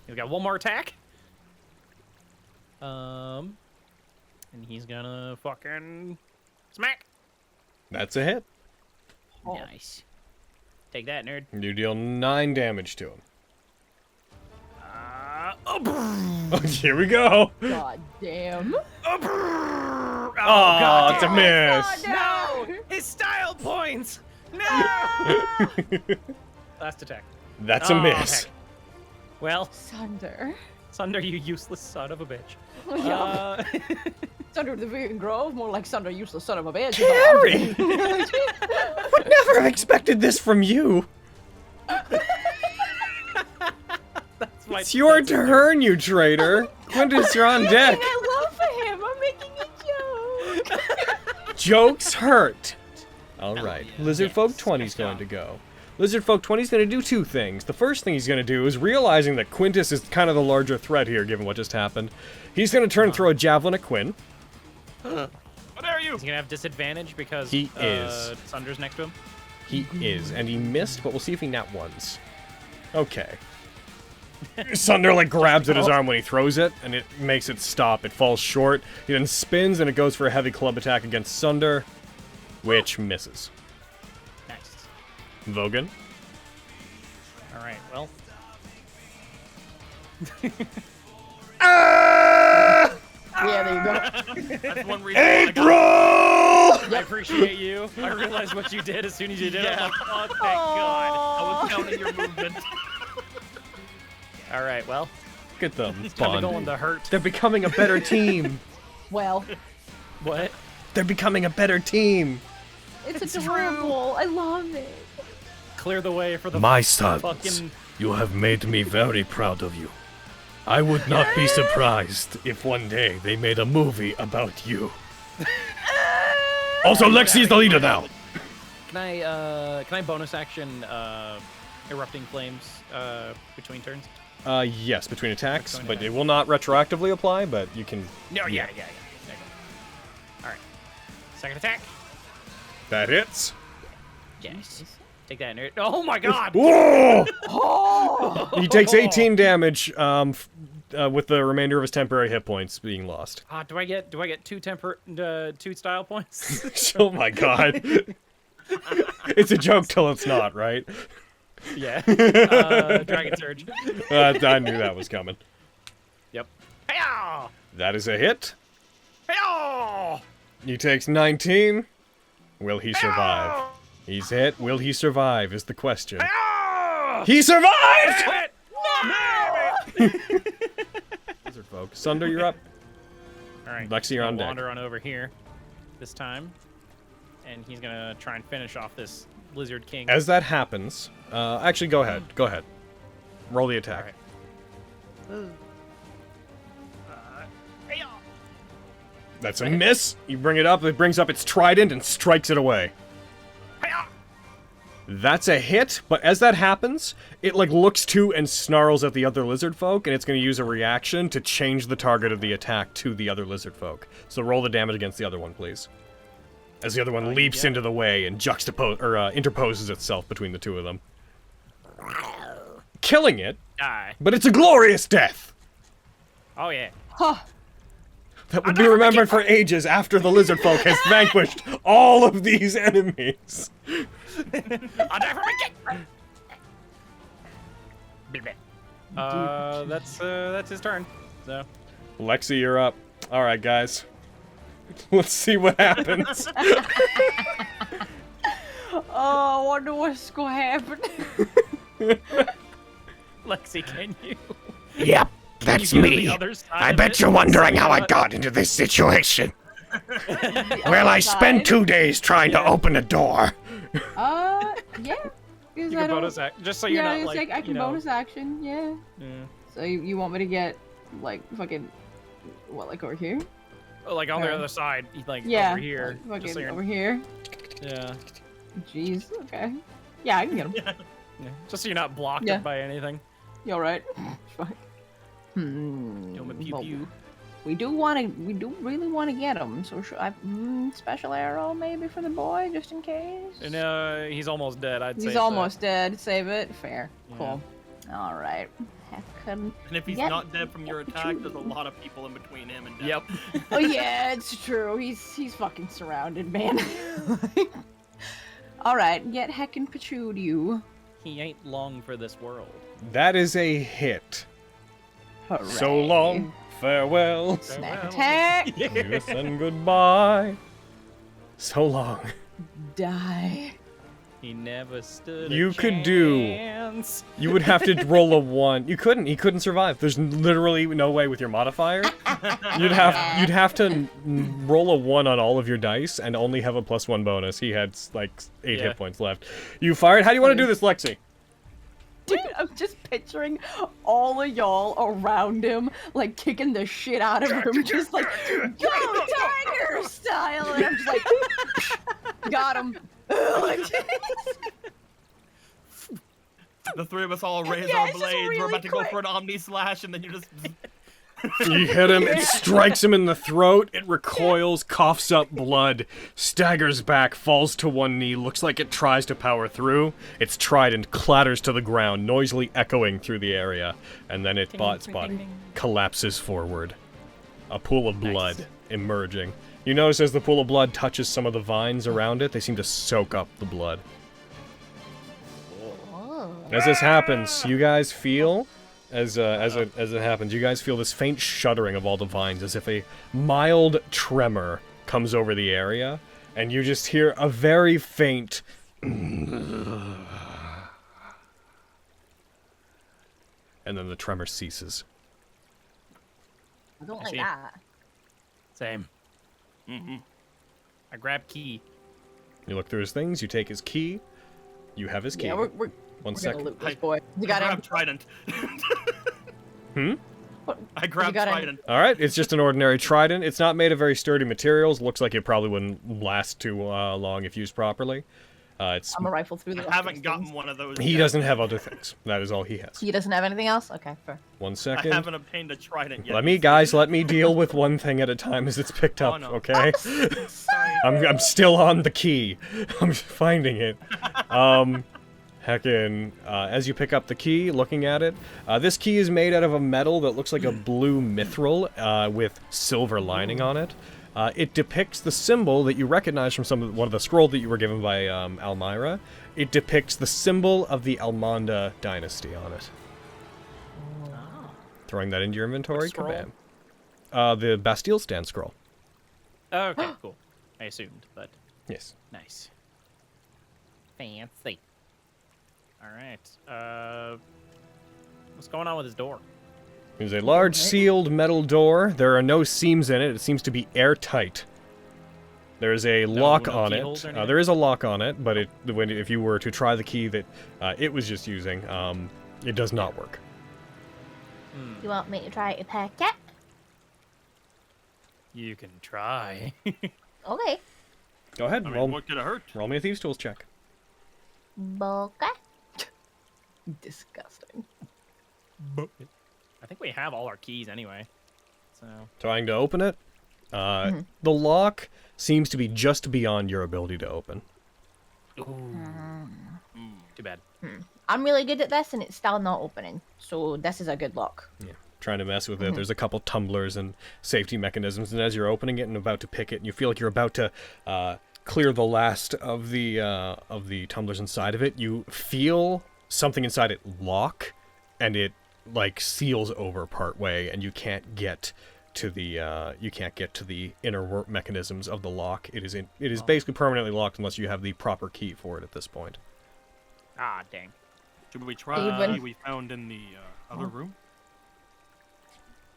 He's got one more attack. And he's gonna fucking smack. That's a hit. Nice. Take that, nerd. You deal 9 damage to him. Oh, here we go. God damn. Oh, God, it's a miss. No! His style points! No! Last attack. That's a miss. Heck. Well, Sunder. Sunder, you useless son of a bitch. Yeah. Sunder the Vegan Grove, more like Sunder useless son of a bitch. Carrie! Would never have expected this from you. That's my, It's your that's my- turn, you traitor. Quintus, you're on deck. I love him. I'm making a joke. Jokes hurt. All right. yeah. Lizard Folk Yes, 20's nice going job. to go. Lizard Folk 20's going to do 2 things. The first thing he's going to do is realizing that Quintus is kind of the larger threat here, given what just happened. He's going to turn and throw a javelin at Quinn. How dare you? He's gonna have disadvantage because He is. Sunder's next to him. He is, and he missed, but we'll see if he nat ones. Okay. Sunder like grabs at his arm when he throws it, and it makes it stop. It falls short. He then spins, and it goes for a heavy club attack against Sunder, which misses. Nice. Vogan. All right. Well. Yeah, there you go. That's one reason why I got I appreciate you. I realized what you did as soon as you did it. I'm Yeah. like, oh, thank God. I was counting your movement. All right. Well, Look at them time to go on bonding. the hurt. They're becoming a better team. Well, What? They're becoming a better team. it's adorable. I love it. Clear the way for the My sons, fucking. you have made me very proud of you. I would not be surprised if one day they made a movie about you. Also, Lexi's the leader now. Can I bonus action erupting flames between turns? Yes, between attacks, Between but attacks. it will not retroactively apply, but you can... No, yeah. There you go. All right. Second attack. That hits. Yes. Take that, nerd. Oh my God! Whoa! He takes 18 damage with the remainder of his temporary hit points being lost. Do I get 2 2 style points? Oh my god. It's a joke till it's not, right? Yeah. Dragon Surge. I knew that was coming. Yep. Hey-yaw! That is a hit. Hey-yaw! He takes 19. Will he survive? He's hit. Will he survive is the question. Hey-yaw! He survived! Damn it! Lizard folk. Sunder, you're up. All right. Lexi, you're on deck. Wander on over here this time, and he's gonna try and finish off this Lizard King. As that happens, actually, go ahead. Go ahead. Roll the attack. Hey-yaw! That's a miss. You bring it up. It brings up its trident and strikes it away. Hey-yaw! That's a hit, but as that happens, it like looks to and snarls at the other lizard folk, and it's going to use a reaction to change the target of the attack to the other lizard folk. So roll the damage against the other one, please. As the other one leaps into the way and interposes itself between the two of them, killing it. Die. But it's a glorious death. Oh yeah. Huh. That would be remembered for ages after the lizard folk has vanquished all of these enemies. I'll die for my king. That's his turn. So. Lexi, you're up. All right, guys. Let's see what happens. Oh, I wonder what's gonna happen. Lexi, can you? Yep, that's you go to the me. other side I of bet it? you're wondering how I got into this situation. Well, I spent 2 days trying to open a door. Yeah. Because You can bonus act just so you're yeah, not it's like, like I can bonus action. Yeah. Yeah. So you want me to get like fucking what, like over here? Oh, like on the Or- other side, like Yeah. over here. Like, Just so fucking you're, over here. yeah. Jeez. Okay. Yeah, I can get him. Yeah. Just so you're not blocked Yeah. by anything. You all right? Fine. Yo, my pew Well, pew. we do really want to get him. So should I special arrow maybe for the boy just in case? No, he's almost dead. I'd say. He's almost dead. Save it. Fair. Yeah. Cool. All right. Heckin'. And if he's Yep. not dead from your attack, there's a lot of people in between him and death. Yep. Oh yeah, it's true. He's fucking surrounded, man. All right, get heckin' Pachewed you. He ain't long for this world. That is a hit. Hooray. So long, farewell, Snack Farewell. attack. yes and goodbye. So long. Die. He never stood. You a could do- chance. You would have to roll a 1. You couldn't. He couldn't survive. There's literally no way with your modifier. You'd have to roll a 1 on all of your dice and only have a +1 bonus. He had like 8 Yeah. hit points left. You fired. How do you want to do this, Lexi? Dude, I'm just picturing all of y'all around him, like kicking the shit out of him, just like, go tiger style, and I'm just like, got him. Like, The three of us all raise Yeah, our it's just blades. We're really about to go quick. for an Omni Slash, and then you just. You hit him, it strikes him in the throat, it recoils, coughs up blood, staggers back, falls to one knee, looks like it tries to power through. Its trident clatters to the ground, noisily echoing through the area, and then its body collapses forward. A pool of blood emerging. You notice as the pool of blood touches some of the vines around it, they seem to soak up the blood. As this happens, you guys feel, as it happens, you guys feel this faint shuddering of all the vines, as if a mild tremor comes over the area, and you just hear a very faint. And then the tremor ceases. I don't I like see. that. Same. Mm-hmm. I grab key. You look through his things, you take his key, you have his key. Yeah, we're One gonna second. loot this I- boy. You I got him. grabbed Trident. What- I grabbed got him? Trident. Alright, it's just an ordinary trident. It's not made of very sturdy materials. Looks like it probably wouldn't last too long if used properly. It's I'm a rifle through the I rest of haven't these gotten things. one of those. He yet. doesn't have other things. That is all he has. He doesn't have anything else? Okay, fair. 1 I second. haven't obtained a Trident yet. Let me deal with one thing at a time as it's picked up, no. okay? Sorry. I'm still on the key. I'm finding it. Heckin', as you pick up the key, looking at it, this key is made out of a metal that looks like a blue mithril with silver lining on it. It depicts the symbol that you recognize from one of the scroll that you were given by Almyra. It depicts the symbol of the Almonda dynasty on it. Throwing that into your inventory, What scroll? kabam. The Bastille Stand scroll. Oh, okay, cool. I assumed, but Yes. nice. Fancy. All right. What's going on with his door? There's a large sealed metal door. There are no seams in it. It seems to be airtight. There's a lock no on keyholes or it. anything? There is a lock on it, but if you were to try the key that it was just using, it does not work. You want me to try to pack it? You can try. Okay. Go ahead. I mean, roll, what could it hurt? roll me a thieves' tools check. Okay. Disgusting. I think we have all our keys anyway. So Trying to open it. The lock seems to be just beyond your ability to open. too bad. I'm really good at this, and it's still not opening. So this is a good lock. Yeah. Trying to mess with it. There's a couple tumblers and safety mechanisms, and as you're opening it and about to pick it, and you feel like you're about to clear the last of the tumblers inside of it, you feel something inside it lock, and it like seals over part way, and you can't get to the inner mechanisms of the lock. It is basically permanently locked unless you have the proper key for it at this point. Ah, dang. Should we try the Even- key we found in the other room?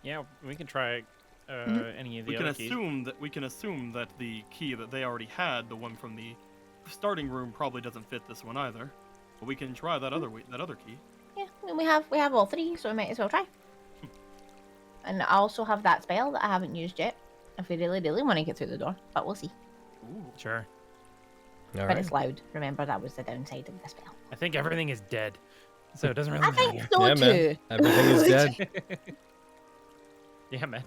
Yeah, we can try any of the We can other keys. assume that the key that they already had, the one from the starting room, probably doesn't fit this one either. Well, we can try that other key. Yeah, I mean, we have all three, so we might as well try. And I also have that spell that I haven't used yet. If we really want to get through the door, but we'll see. Ooh. Sure. All But right. it's loud. Remember, that was the downside of the spell. I think everything is dead, so it doesn't really I think matter. so Yeah, too. man. Everything is dead. Yeah, man.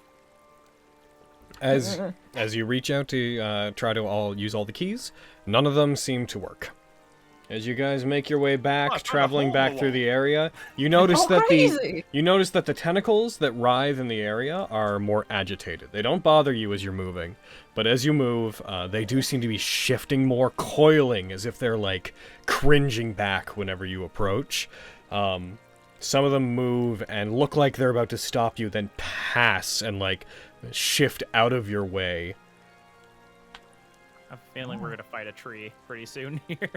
As you reach out to try to use all the keys, none of them seem to work. As you guys make your way back, Oh, I found a traveling hole in back the through wall. the area, you notice Oh, that crazy. the tentacles that writhe in the area are more agitated. They don't bother you as you're moving, but as you move, they do seem to be shifting more, coiling as if they're like cringing back whenever you approach. Some of them move and look like they're about to stop you, then pass and like shift out of your way. I have a feeling we're gonna fight a tree pretty soon here.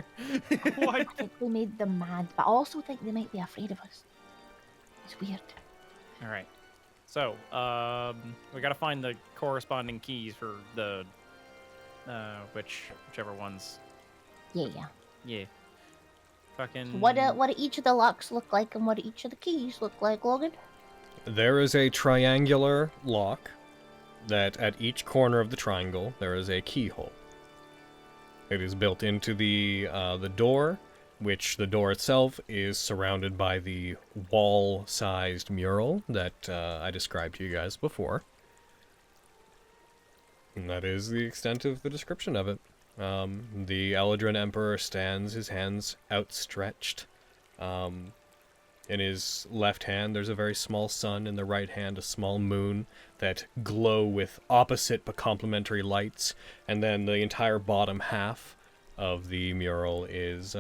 What? I think we made them mad, but I also think they might be afraid of us. It's weird. All right. So, we gotta find the corresponding keys for the whichever ones. Yeah. Yeah. Fucking. So what do each of the locks look like, and what do each of the keys look like, Logan? There is a triangular lock that at each corner of the triangle there is a keyhole. It is built into the door, which the door itself is surrounded by the wall-sized mural that I described to you guys before. And that is the extent of the description of it. The Eladrin Emperor stands, his hands outstretched. In his left hand, there's a very small sun. In the right hand, a small moon that glow with opposite but complementary lights. And then the entire bottom half of the mural is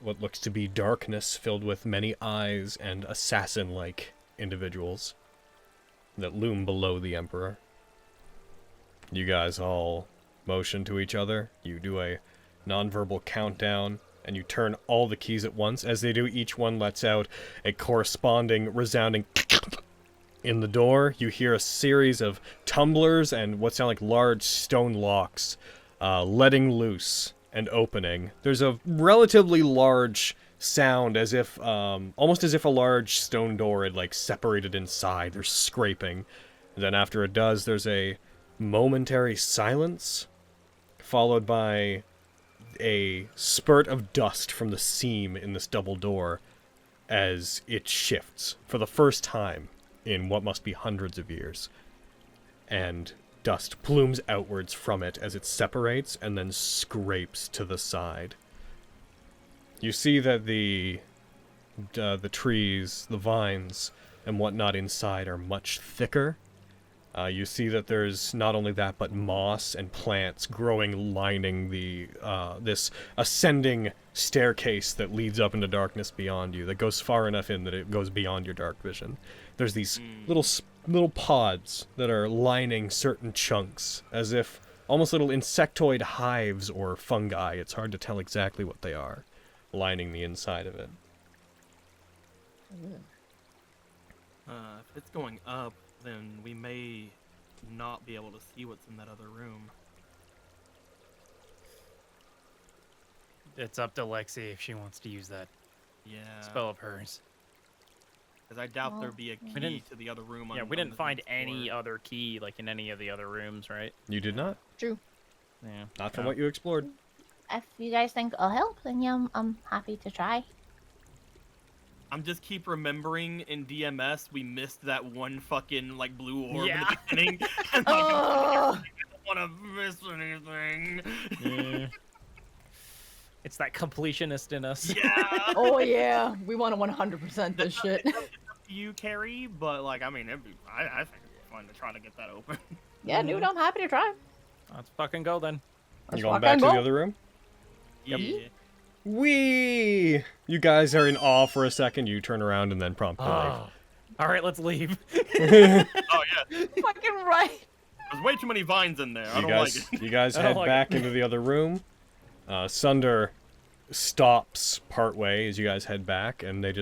what looks to be darkness filled with many eyes and assassin-like individuals that loom below the Emperor. You guys all motion to each other. You do a nonverbal countdown. And you turn all the keys at once. As they do, each one lets out a corresponding resounding in the door. You hear a series of tumblers and what sound like large stone locks letting loose and opening. There's a relatively large sound as if, almost as if a large stone door had like separated inside. There's scraping. And then after it does, there's a momentary silence followed by a spurt of dust from the seam in this double door as it shifts for the first time in what must be hundreds of years. And dust plumes outwards from it as it separates and then scrapes to the side. You see that the trees, the vines, and whatnot inside are much thicker. You see that there's not only that, but moss and plants growing, lining the this ascending staircase that leads up into darkness beyond you, that goes far enough in that it goes beyond your dark vision. There's these little pods that are lining certain chunks, as if almost little insectoid hives or fungi. It's hard to tell exactly what they are, lining the inside of it. If it's going up, then we may not be able to see what's in that other room. It's up to Lexi if she wants to use that Yeah. spell of hers. Because I doubt there'd be a We key didn't- to the other room. Yeah, on- we on didn't the find next any floor. other key like in any of the other rooms, right? You did not? True. Yeah. Not from Yeah. what you explored. If you guys think it'll help, then yeah, I'm happy to try. I'm just keep remembering in DMS we missed that one fucking like blue orb Yeah. in the beginning. And Oh. I don't want to miss anything. Yeah. It's that completionist in us. Yeah. Oh yeah, we want to 100% this shit. You carry, but like I mean, I think it'd be fun to try to get that open. Yeah, dude, I'm happy to try. Let's fucking go then. Let's You going fucking back to go. the other room? Yeah. Wee! You guys are in awe for a second. You turn around and then promptly leave. Oh. All right, let's leave. Oh yeah. Fucking right. There's way too many vines in there. I You don't guys, like it. you guys I don't head like back into the other room. Sunder stops partway as you guys head back, and they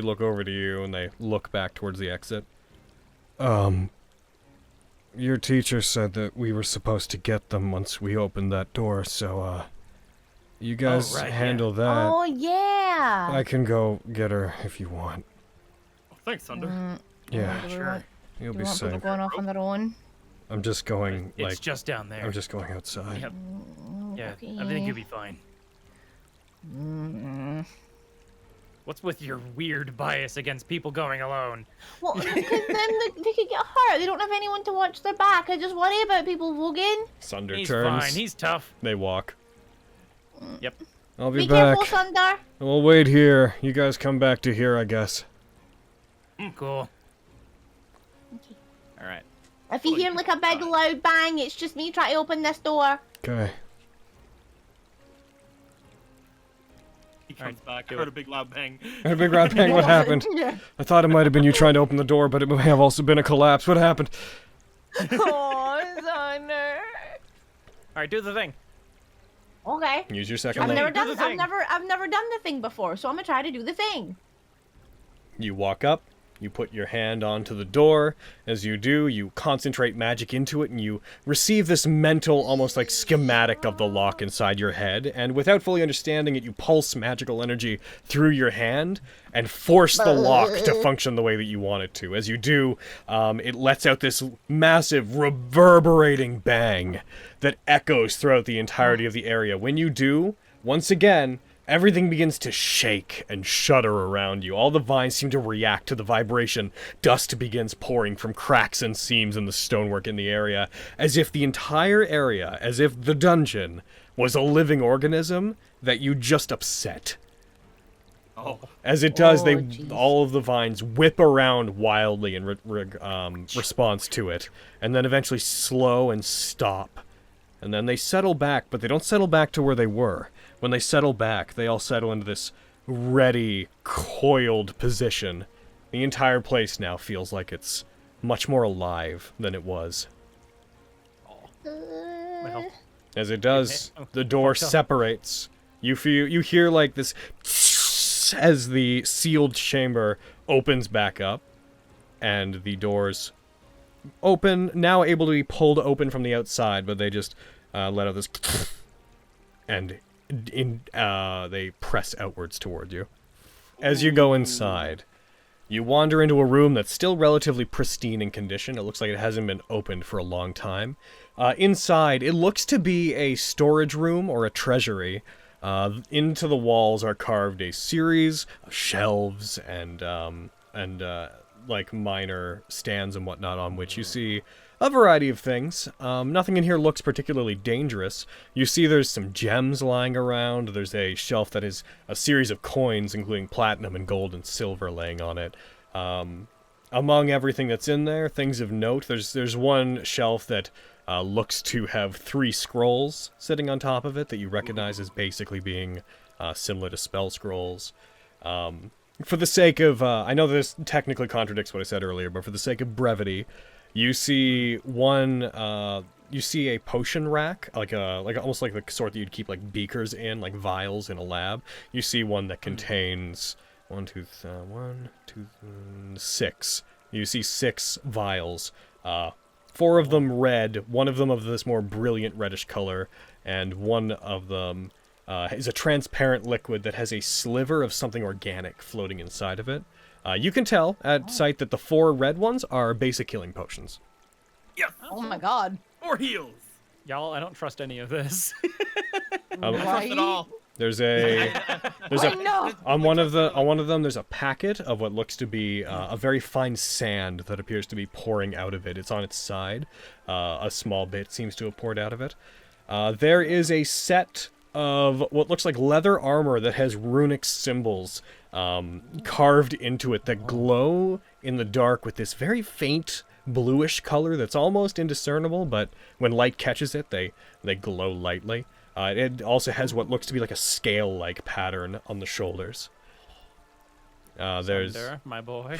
look over to you and they look back towards the exit. Your teacher said that we were supposed to get them once we opened that door, so you guys right, handle that. Oh yeah. I can go get her if you want. Oh, thanks, Thunder. Yeah, Do we Sure. want- you'll do be you want people safe. going off on their own? I'm just going, It's like, just down there. I'm just going outside. Yep. Yeah, I Okay. think you'll be fine. What's with your weird bias against people going alone? Well, because then they could get hurt. They don't have anyone to watch their back. I just worry about people walking. Sunder He's turns. fine. He's tough. They walk. Yep. I'll be Be back. careful, Thunder. We'll wait here. You guys come back to here, I guess. Cool. All right. If you hear like a big loud bang, it's just me trying to open this door. Okay. He comes back. I do heard it. a big loud bang. A big round bang. What happened? Yeah. I thought it might have been you trying to open the door, but it may have also been a collapse. What happened? Oh, Thunder. All right, do the thing. Okay. Use your second I've level. never Do done. the thing. I've never done the thing before, so I'm gonna try to do the thing. You walk up, you put your hand onto the door. As you do, you concentrate magic into it, and you receive this mental, almost like schematic of the lock inside your head. And without fully understanding it, you pulse magical energy through your hand and force the lock to function the way that you want it to. As you do, it lets out this massive, reverberating bang that echoes throughout the entirety of the area. When you do, once again, everything begins to shake and shudder around you. All the vines seem to react to the vibration. Dust begins pouring from cracks and seams in the stonework in the area, as if the entire area, as if the dungeon, was a living organism that you just upset. Oh. As it does, Oh, they jeez. all of the vines whip around wildly in response to it, and then eventually slow and stop. And then they settle back, but they don't settle back to where they were. When they settle back, they all settle into this ready, coiled position. The entire place now feels like it's much more alive than it was. Well, As it does, Okay. the door Fucked up. separates. You hear like this as the sealed chamber opens back up, and the doors open, now able to be pulled open from the outside, but they just let out this and they press outwards toward you. As you go inside, you wander into a room that's still relatively pristine in condition. It looks like it hasn't been opened for a long time. Inside, it looks to be a storage room or a treasury. Into the walls are carved a series of shelves and like minor stands and whatnot on which you see a variety of things. Nothing in here looks particularly dangerous. You see there's some gems lying around. There's a shelf that is a series of coins, including platinum and gold and silver, laying on it. Among everything that's in there, things of note, there's one shelf that looks to have 3 scrolls sitting on top of it that you recognize as basically being similar to spell scrolls. For the sake of, I know this technically contradicts what I said earlier, but for the sake of brevity, you see you see a potion rack, like almost like the sort that you'd keep like beakers in, like vials in a lab. You see one that contains 6. You see 6 vials. 4 of them red, one of them of this more brilliant reddish color, and one of them is a transparent liquid that has a sliver of something organic floating inside of it. You can tell at sight that the 4 red ones are basic healing potions. Yes. Oh my god. 4 heals. y'all, I don't trust any of this. I don't trust it all. There's a Wait, no. on one of them there's a packet of what looks to be a very fine sand that appears to be pouring out of it. It's on its side. A small bit seems to have poured out of it. There is a set of what looks like leather armor that has runic symbols carved into it that glow in the dark with this very faint bluish color that's almost indiscernible, but when light catches it, they glow lightly. It also has what looks to be like a scale-like pattern on the shoulders. There's Thunder, my boy.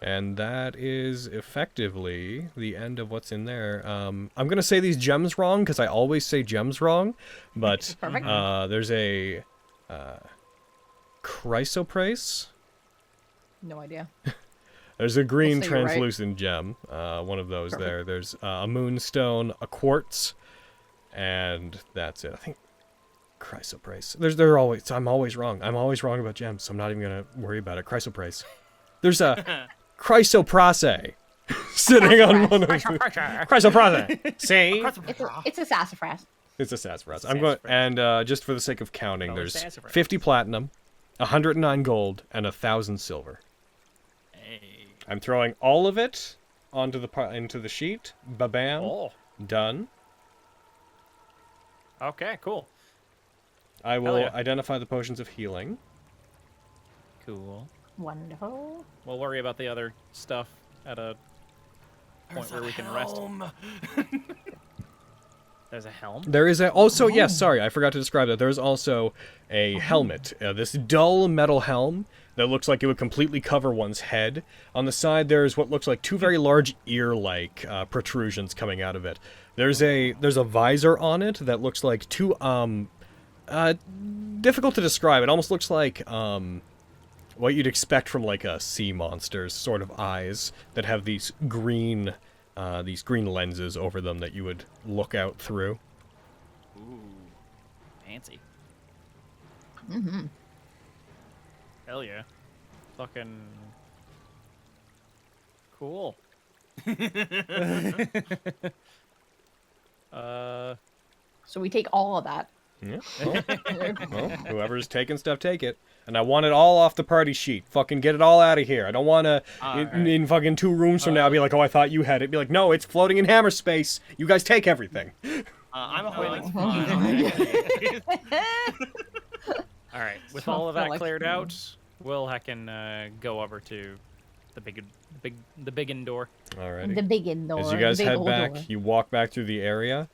and that is effectively the end of what's in there. I'm gonna say these gems wrong because I always say gems wrong, but Perfect. there's a chrysoprase. No idea. There's a green say you're right. translucent gem, one of those Perfect. there. There's a moonstone, a quartz, And that's it. I think chrysoprase. They're always. I'm always wrong. I'm always wrong about gems, so I'm not even gonna worry about it. Chrysoprase. There's a chrysoprase sitting on one of them. Chrysoprase. See? It's a sassafras. It's a sassafras. I'm going, and just for the sake of counting, Oh, there's sassafras. 50 platinum, 109 gold, and 1,000 silver. Hey. I'm throwing all of it onto into the sheet. Ba-bam. Oh. Done. Okay, cool. I will yeah. identify the potions of healing. Cool. Wonderful. We'll worry about the other stuff at a point where we can rest. There's a helm? There is also, yes, sorry, I forgot to describe that. There's also a helmet, this dull metal helm that looks like it would completely cover one's head. On the side, there's what looks like two very large ear-like protrusions coming out of it. There's a visor on it that looks like two, difficult to describe. It almost looks like, what you'd expect from like a sea monster's sort of eyes that have these green lenses over them that you would look out through. Ooh, fancy. Mm-hmm. Hell yeah. Fucking cool. So we take all of that. Yeah. Well, whoever's taking stuff, take it. And I want it all off the party sheet. Fucking get it all out of here. I don't want to, in fucking 2 rooms from now, be like, oh, I thought you had it. Be like, no, it's floating in hammer space. You guys take everything. I'm a Oh. fine. All right, with So all of that like- cleared out, we'll heckin' go over to the big indoor. Alrighty. The big indoor. As you guys the big head old back, door. you walk back through the area.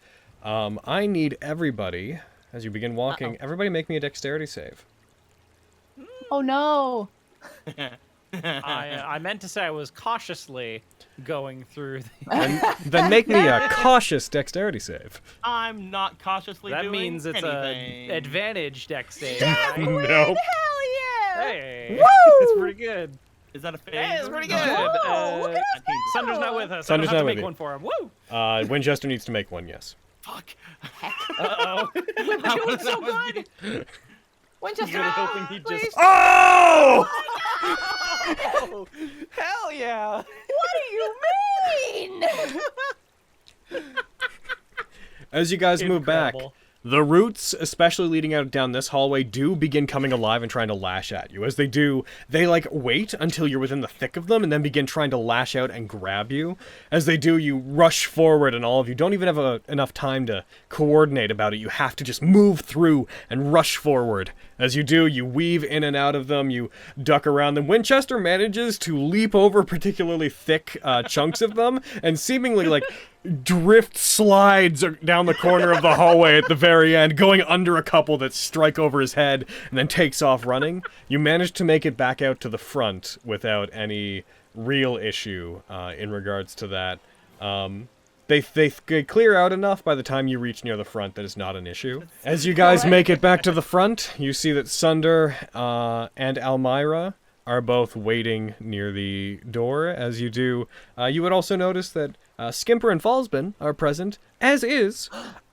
I need everybody, as you begin walking, everybody make me a dexterity save. Oh no! I meant to say I was cautiously going through the... And then make me a cautious dexterity save. I'm not cautiously That doing means it's anything. a advantage deck save, Yeah, right? woo, Nope. Hell yeah! Hey, Woo! it's pretty good. Is that a phase? Hey, it's pretty good. Whoa, look at us Sunder's not go. with us. Sunder's I don't not have to with make you. one for him. Woo! Winchester needs to make one, yes. Fuck. Uh-oh. We're doing so good! Winchester, Really hoping he please. just... Oh! Hell yeah! What do you mean? As you guys move back, Incredible. the roots, especially leading out down this hallway, do begin coming alive and trying to lash at you. As they do, they like wait until you're within the thick of them and then begin trying to lash out and grab you. As they do, you rush forward and all of you don't even have enough time to coordinate about it. You have to just move through and rush forward. As you do, you weave in and out of them, you duck around them. Winchester manages to leap over particularly thick chunks of them and seemingly like drift slides down the corner of the hallway at the very end, going under a couple that strike over his head and then takes off running. You manage to make it back out to the front without any real issue in regards to that. They clear out enough by the time you reach near the front that it's not an issue. As you guys make it back to the front, you see that Sunder and Almyra are both waiting near the door. As you do, you would also notice that Skimper and Fallsman are present, as is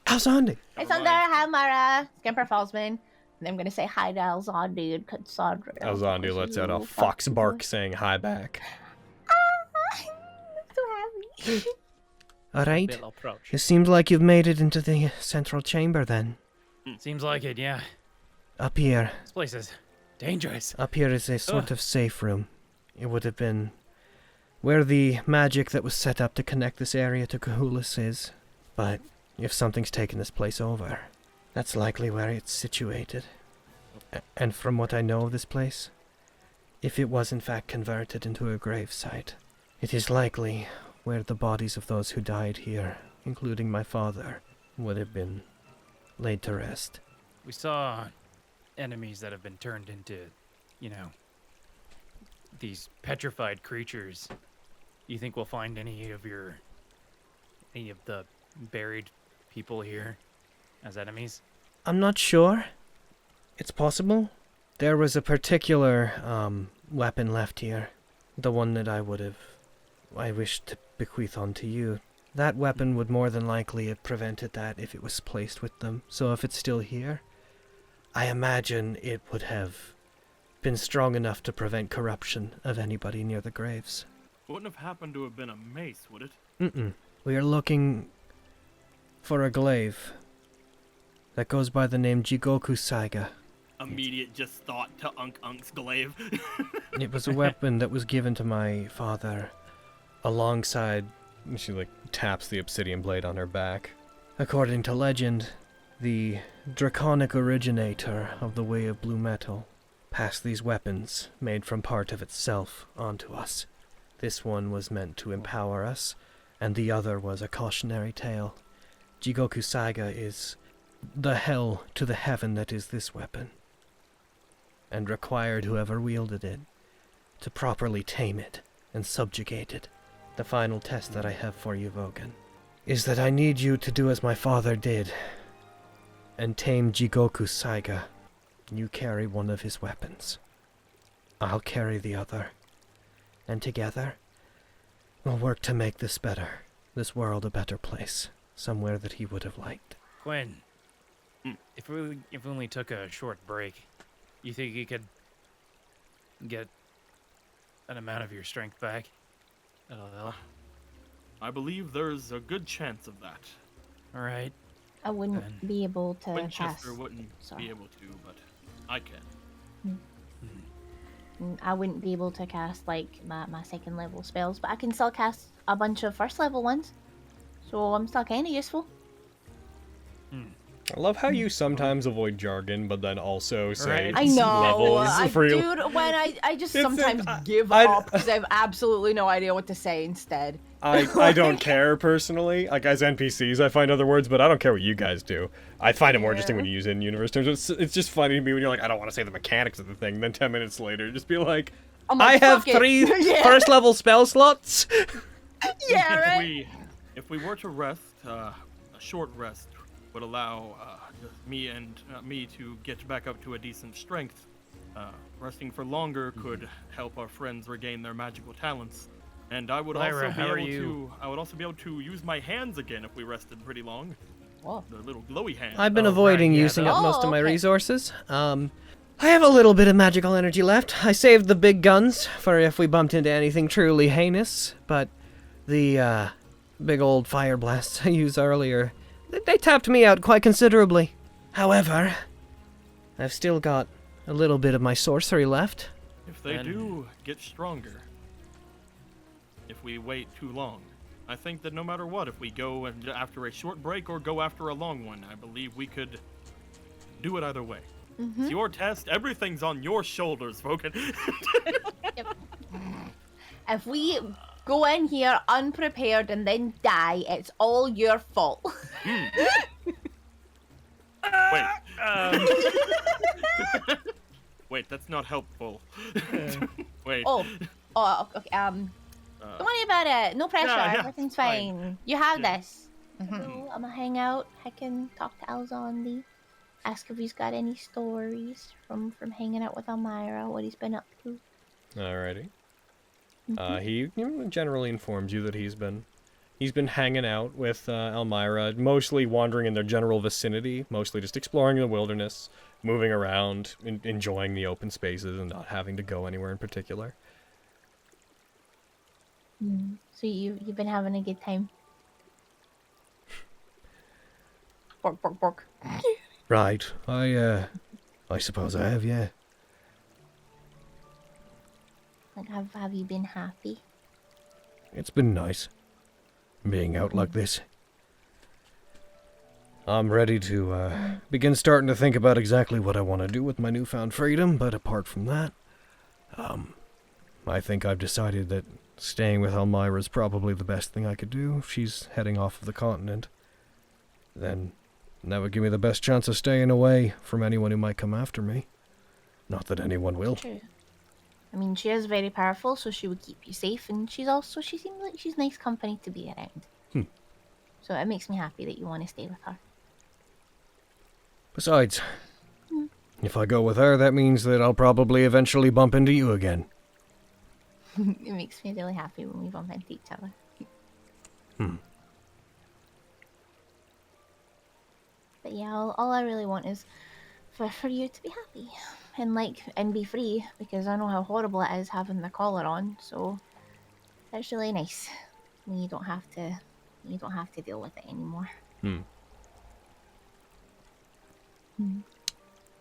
Alzandi. Hi, Sunder. Hi, Mara. Skimper Fallsman. And I'm gonna say hi to Alzandi and Cassandra. Alzandi lets out a fox bark saying hi back. So happy. Alright. They'll approach. It seems like you've made it into the central chamber then. Seems like it, yeah. Up here. This place is dangerous. Up here is a sort of safe room. It would have been where the magic that was set up to connect this area to Cahulus is. But if something's taken this place over, that's likely where it's situated. And from what I know of this place, if it was in fact converted into a gravesite, it is likely where the bodies of those who died here, including my father, would have been laid to rest. We saw enemies that have been turned into, you know, these petrified creatures. You think we'll find any of the buried people here as enemies? I'm not sure. It's possible. There was a particular weapon left here. The one that I wished to bequeath onto you. That weapon would more than likely have prevented that if it was placed with them. So if it's still here, I imagine it would have been strong enough to prevent corruption of anybody near the graves. Wouldn't have happened to have been a mace, would it? Mm-mm. We are looking for a glaive that goes by the name Jigoku Saiga. Immediate just thought to Unk's glaive. It was a weapon that was given to my father alongside... She, like, taps the obsidian blade on her back. According to legend, the draconic originator of the Way of Blue Metal passed these weapons, made from part of itself, onto us. This one was meant to empower us, and the other was a cautionary tale. Jigoku Saiga is the hell to the heaven that is this weapon, and required whoever wielded it to properly tame it and subjugate it. The final test that I have for you, Vogan, is that I need you to do as my father did, and tame Jigoku Saiga. You carry one of his weapons. I'll carry the other. And together, we'll work to make this better. This world a better place. Somewhere that he would have liked. Quinn, if we only took a short break, you think you could get an amount of your strength back? That'll help. I believe there's a good chance of that. All right. I wouldn't be able to Winchester cast... wouldn't Sorry. be able to, but I can. I wouldn't be able to cast, like, my second level spells, but I can still cast a bunch of first level ones. So I'm still kind of useful. I love how you sometimes avoid jargon, but then also say I know. levels for you. Dude, when I just It's sometimes an- give I- up because I have absolutely no idea what to say instead. I don't care personally. Like, as NPCs, I find other words, but I don't care what you guys do. I find it more interesting when you use it in universe terms. It's just funny to me when you're like, I don't want to say the mechanics of the thing. Then 10 minutes later, just be like, I'm I like, have "Fuck it." 3 Yeah. first level spell slots. Yeah, right? If we were to rest, a short rest would allow me to get back up to a decent strength. Resting for longer could help our friends regain their magical talents, and I would Lyra, also how are be able you? to. I would also be able to use my hands again if we rested pretty long. Whoa. The little glowy hands. I've been Oh, avoiding right, yeah, using that- up most of my okay. resources. I have a little bit of magical energy left. I saved the big guns for if we bumped into anything truly heinous, but the big old fire blasts I used earlier, they tapped me out quite considerably. However, I've still got a little bit of my sorcery left. If they And- do get stronger, if we wait too long, I think that no matter what, if we go after a short break or go after a long one, I believe we could do it either way. It's your test. Everything's on your shoulders, Vogan. If we go in here unprepared and then die, it's all your fault. Wait. Wait, that's not helpful. Wait. Oh, okay. Don't worry about it. No pressure. yeah, Everything's it's fine. fine. You have Yeah. this. So I'm gonna hang out. I can talk to Alzondi. Ask if he's got any stories from hanging out with Elmira, what he's been up to. Alrighty. He generally informs you that he's been hanging out with Elmira, mostly wandering in their general vicinity, mostly just exploring the wilderness, moving around, enjoying the open spaces, and not having to go anywhere in particular. So you've been having a good time. Bork, bork, bork. Right. I suppose I have, yeah. Like, have you been happy? It's been nice being out like this. I'm ready to begin starting to think about exactly what I want to do with my newfound freedom, but apart from that, I think I've decided that staying with Elmira is probably the best thing I could do. If she's heading off of the continent, then that would give me the best chance of staying away from anyone who might come after me. Not that anyone will. True. I mean, she is very powerful, so she would keep you safe, and she seems like she's nice company to be around. So it makes me happy that you want to stay with her. Besides, if I go with her, that means that I'll probably eventually bump into you again. It makes me really happy when we bump into each other. yeah, all I really want is for you to be happy and be free, because I know how horrible it is having the collar on. So that's really nice when you don't have to deal with it anymore.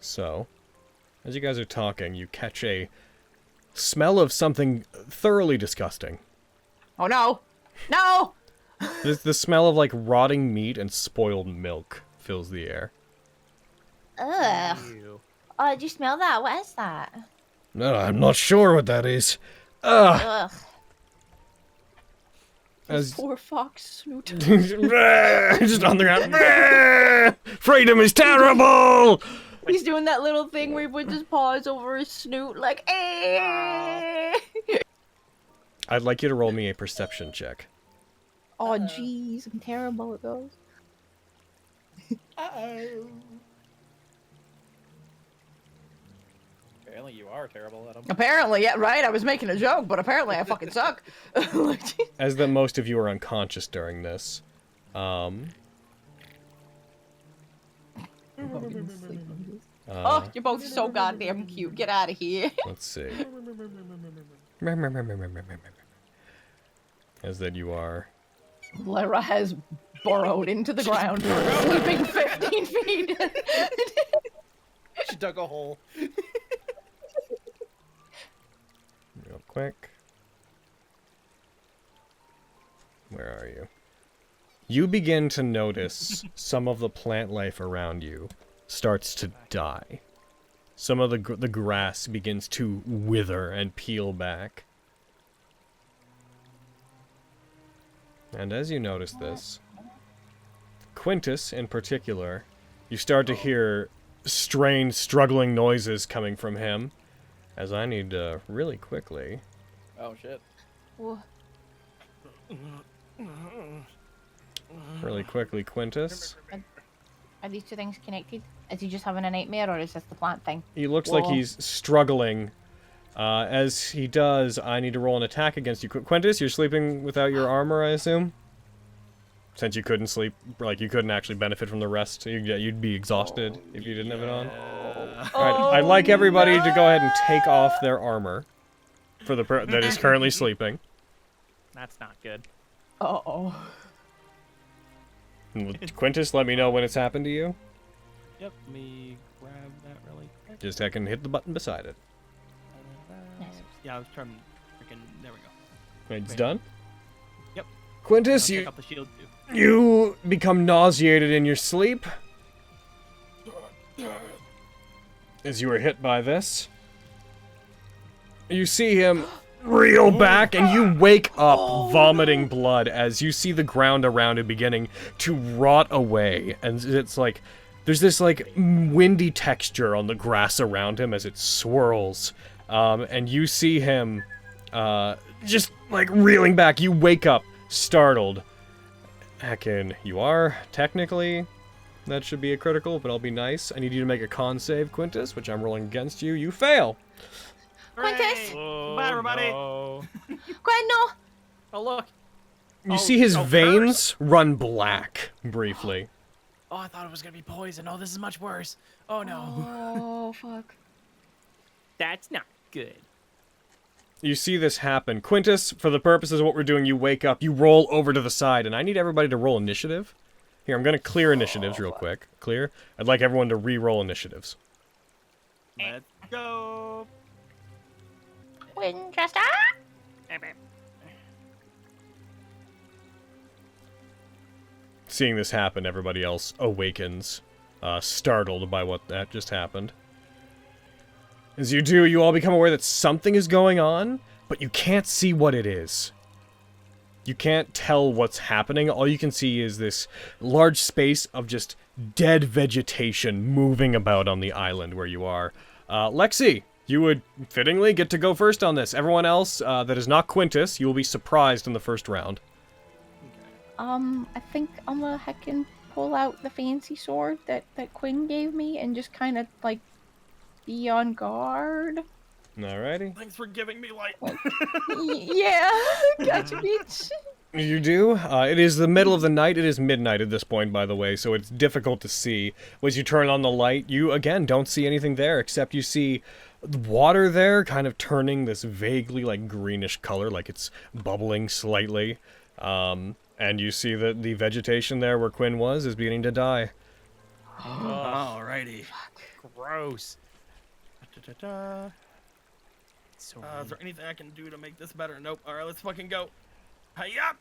So, as you guys are talking, you catch a smell of something thoroughly disgusting. Oh no! No! The smell of like rotting meat and spoiled milk fills the air. Ugh. Oh, did you smell that? What is that? No, I'm not sure what that is. Ugh. Ugh. As Poor fox snoot. just on the ground. Freedom is terrible. He's doing that little thing where he puts his paws over his snoot, like, eh. I'd like you to roll me a perception check. Oh, jeez, I'm terrible at those. Apparently you are terrible at them. Apparently, yeah, right? I was making a joke, but apparently I fucking suck. As that most of you are unconscious during this. Oh, you're both so goddamn cute. Get out of here. Let's see. As that you are. Lyra has burrowed into the ground, sleeping 15 feet. She dug a hole. Real quick. Where are you? You begin to notice some of the plant life around you starts to die. Some of the grass begins to wither and peel back. And as you notice this, Quintus in particular, you start to hear strange, struggling noises coming from him. As I need to really quickly. Oh shit. Whoa. Really quickly, Quintus. Are these two things connected? Is he just having a nightmare, or is this the plant thing? He looks like Whoa. he's struggling. As he does, I need to roll an attack against you. Quintus, you're sleeping without your armor, I assume? Since you couldn't sleep, like you couldn't actually benefit from the rest, you'd be exhausted if you didn't have it on. Alright, I'd like everybody to go ahead and take off their armor for the that is currently sleeping. That's not good. Uh-oh. Quintus, let me know when it's happened to you. Yep, let me grab that really quick. Just I can hit the button beside it. Yeah, I was trying to freaking. There we go. Right, it's done? Yep. Quintus, I'll you pick up the shield too. You become nauseated in your sleep as you are hit by this. You see him reel back and you wake up vomiting blood as you see the ground around him beginning to rot away. And it's like, there's this like windy texture on the grass around him as it swirls. And you see him just like reeling back. You wake up startled. Heckin', you are technically. That should be a critical, but I'll be nice. I need you to make a con save, Quintus, which I'm rolling against you. You fail. Quintus! Oh, Bye, everybody. No. Quino! Oh look. You Oh, see his oh, veins run black briefly. Oh, I thought it was gonna be poison. Oh, this is much worse. Oh no. Oh, fuck. That's not good. You see this happen. Quintus, for the purposes of what we're doing, you wake up, you roll over to the side, and I need everybody to roll initiative. Here, I'm going to clear initiatives real quick. Clear. I'd like everyone to re-roll initiatives. Let's go. Winchester! Seeing this happen, everybody else awakens, startled by what that just happened. As you do, you all become aware that something is going on, but you can't see what it is. You can't tell what's happening. All you can see is this large space of just dead vegetation moving about on the island where you are. Lexi, you would fittingly get to go first on this. Everyone else that is not Quintus, you will be surprised in the first round. I think I'm gonna heckin' pull out the fancy sword that Quinn gave me and just kind of, like, be on guard. Alrighty. Thanks for giving me light. Yeah, gotcha, bitch. You do? It is the middle of the night. It is midnight at this point, by the way, so it's difficult to see. As you turn on the light, you, again, don't see anything there, except you see water there kind of turning this vaguely, like, greenish color, like it's bubbling slightly. And you see that the vegetation there where Quinn was is beginning to die. Alrighty. Gross. Da-da-da-da. Is there anything I can do to make this better? Nope. Alright, let's fucking go. Hi-ya!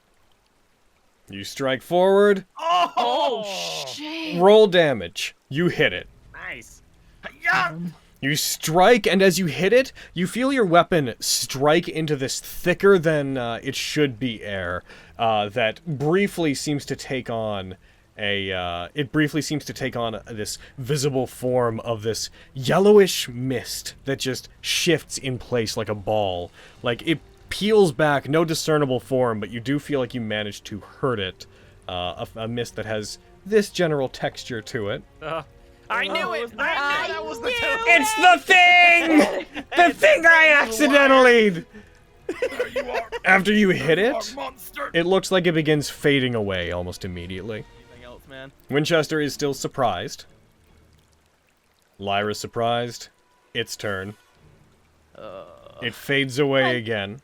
You strike forward. Oh! Shit. Roll damage. You hit it. Nice. Hi-ya! You strike, and as you hit it, you feel your weapon strike into this thicker than it should be air that briefly seems to take on this visible form of this yellowish mist that just shifts in place like a ball. Like, it peels back, no discernible form, but you do feel like you managed to hurt it. A mist that has this general texture to it. I knew it! I knew that was the toad! It's the thing! The thing I accidentally... There you are. After you hit it, Monster. it looks like it begins fading away almost immediately. Anything else, man? Winchester is still surprised. Lyra's surprised. Its turn. It fades away again.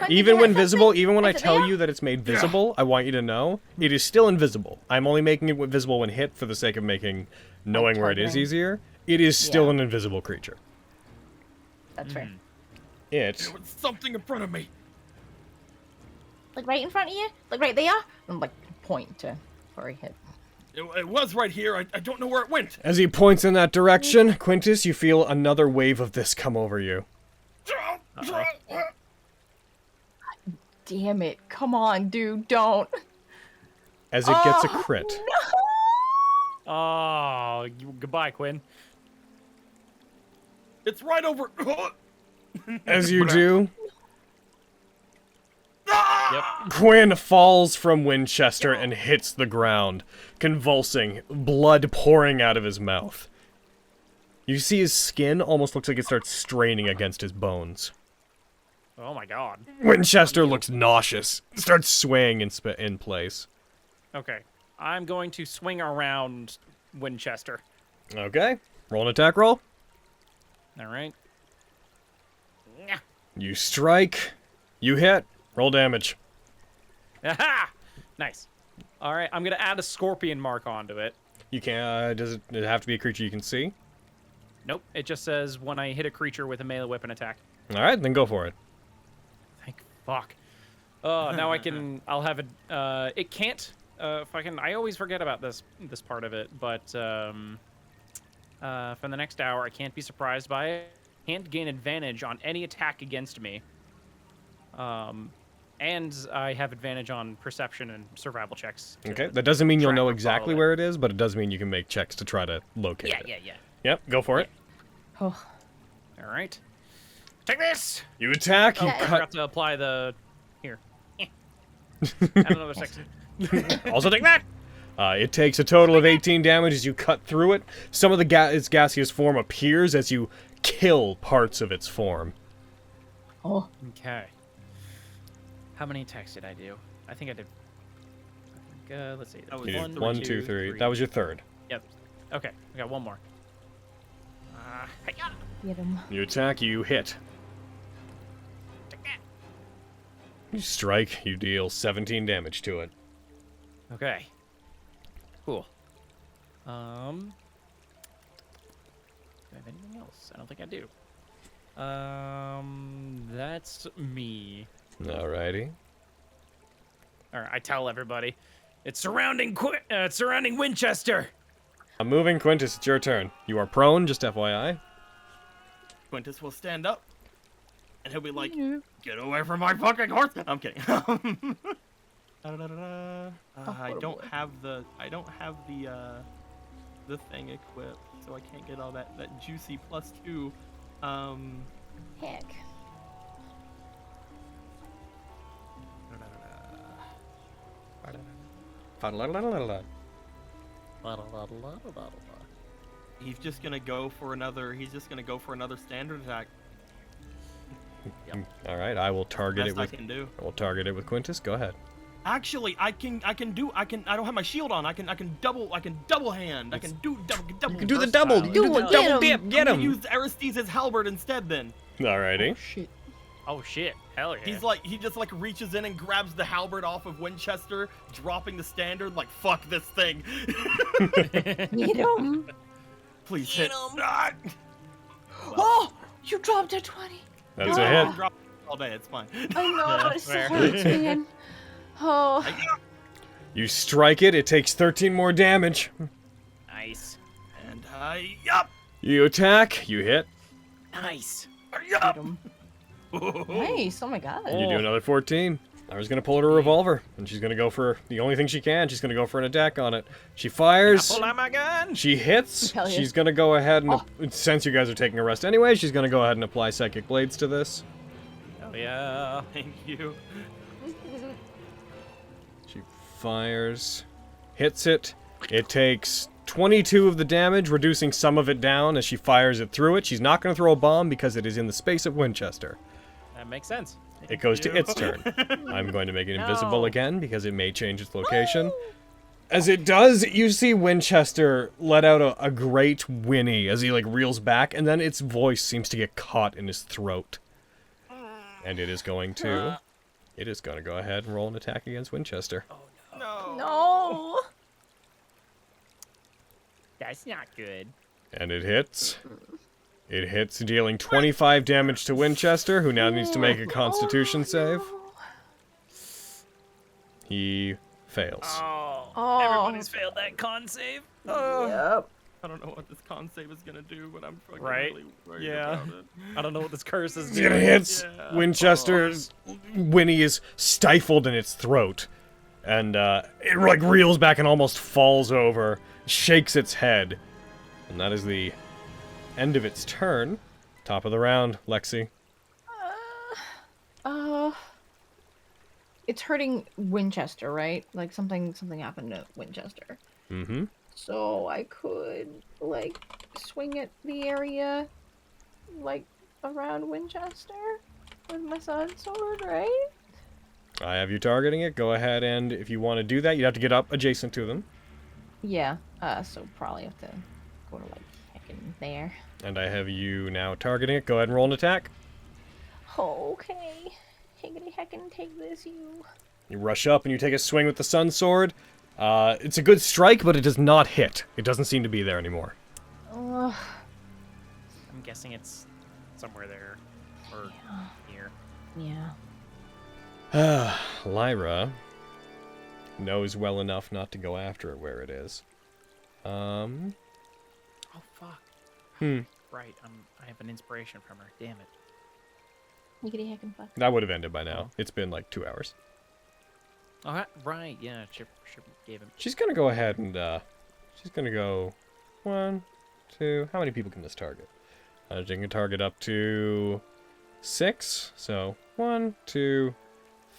Even when visible, even when I tell you that it's made visible, I want you to know, it is still invisible. I'm only making it visible when hit for the sake of knowing where it is easier. It is still an invisible creature. That's fair. It... There was something in front of me. Like right in front of you? Like right there? And like point to where he hit. It was right here. I don't know where it went. As he points in that direction, Quintus, you feel another wave of this come over you. Damn it. Come on, dude. Don't. As it gets a crit. Oh, goodbye, Quinn. It's right over. As you do, Yep. Quinn falls from Winchester and hits the ground, convulsing, blood pouring out of his mouth. You see his skin almost looks like it starts straining against his bones. Oh my god. Winchester looks nauseous, starts swaying in place. Okay. I'm going to swing around Winchester. Okay, roll an attack roll. Alright. You strike, you hit, roll damage. Aha! Nice. Alright, I'm gonna add a scorpion mark onto it. You can, does it have to be a creature you can see? Nope, it just says when I hit a creature with a melee weapon attack. Alright, then go for it. Thank fuck. Now I'll have a, it can't, I always forget about this part of it, but, for the next hour, I can't be surprised by it. Can't gain advantage on any attack against me. And I have advantage on perception and survival checks. Okay, that doesn't mean you'll track know or exactly follow it. where it is, but it does mean you can make checks to try to locate it. Yeah. Yep, go for it. Oh. Alright. Take this! You attack, you I cut... forgot to apply the... Here. Add another section. Also take that! It takes a total of 18 damage as you cut through it. Some of its gaseous form appears as you kill parts of its form. Oh. Okay. How many attacks did I do? I think I did... let's see. That was You did 1, 1, 2, 3. That was your third. Yep. Okay, I got one more. Get him. You attack, you hit. Take that. You strike, you deal 17 damage to it. Okay. Cool. Do I have anything else? I don't think I do. That's me. Alrighty. Alright, I tell everybody. It's surrounding Winchester! I'm moving, Quintus, it's your turn. You are prone, just FYI. Quintus will stand up, and he'll be like, "Get away from my fucking horse!" I'm kidding. I don't have the thing equipped, so I can't get all that juicy +2. Heck. He's just gonna go for another. He's just gonna go for another standard attack. Alright, I will target Best it I with... can do. I will target it with Quintus, go ahead. Actually, I don't have my shield on. I can double hand. I can do double. You can do the double. You versatile. do the Get double him. dip. Get I'm gonna him. use Aristides' halberd instead then. Alrighty. Shit. Oh shit! Hell yeah. He just like reaches in and grabs the halberd off of Winchester, dropping the standard like fuck this thing. Get him. Please hit. Ah! Oh, you dropped a 20. That's No. a hit. Drop all day. It's fine. I know, Yeah, but it still fair. hurts, man. Oh. You strike it. It takes 13 more damage. Nice. And yup. You attack. You hit. Nice. Get him. Nice. Oh my god. You do another 14. Lyra's gonna pull out her revolver, and she's gonna go for the only thing she can. She's gonna go for an attack on it. She fires. Pull out my gun. She hits. Hell yeah. She's gonna go ahead and since you guys are taking a rest anyway, she's gonna go ahead and apply psychic blades to this. Oh yeah. Thank you. She fires, hits it. It takes 22 of the damage, reducing some of it down as she fires it through it. She's not gonna throw a bomb because it is in the space of Winchester. That makes sense. It goes to its turn. I'm going to make it invisible No. again because it may change its location. As it does, you see Winchester let out a great whinny as he like reels back, and then its voice seems to get caught in his throat. And it is going to go ahead and roll an attack against Winchester. No. No. That's not good. And it hits. It hits, dealing 25 damage to Winchester, who now needs to make a Constitution save. He fails. Oh. Everybody's failed that con save. Yep. I don't know what this con save is gonna do, but I'm fucking Right? really worried Yeah. about it. I don't know what this curse is It's gonna doing. hit. Yeah. Winchester's whinny is stifled in its throat. And it like reels back and almost falls over, shakes its head. And that is the end of its turn. Top of the round, Lexi. It's hurting Winchester, right? Like something happened to Winchester. Mm-hmm. So I could like swing at the area like around Winchester with my sun sword, right? I have you targeting it. Go ahead, and if you want to do that, you have to get up adjacent to them. Yeah. So probably have to go to like heckin' there. And I have you now targeting it. Go ahead and roll an attack. Okay. Higgity heckin' take this, you. You rush up and you take a swing with the sun sword. It's a good strike, but it does not hit. It doesn't seem to be there anymore. Ugh. I'm guessing it's somewhere there. Or here. Yeah. Lyra knows well enough not to go after it where it is. Oh fuck. Right. I have an inspiration from her. Damn it. Higgity heckin' fuck. That would have ended by now. It's been like 2 hours. Oh, right. Yeah. Chip gave him. She's gonna go ahead and she's gonna go 1, 2. How many people can this target? She can target up to 6. So 1, 2,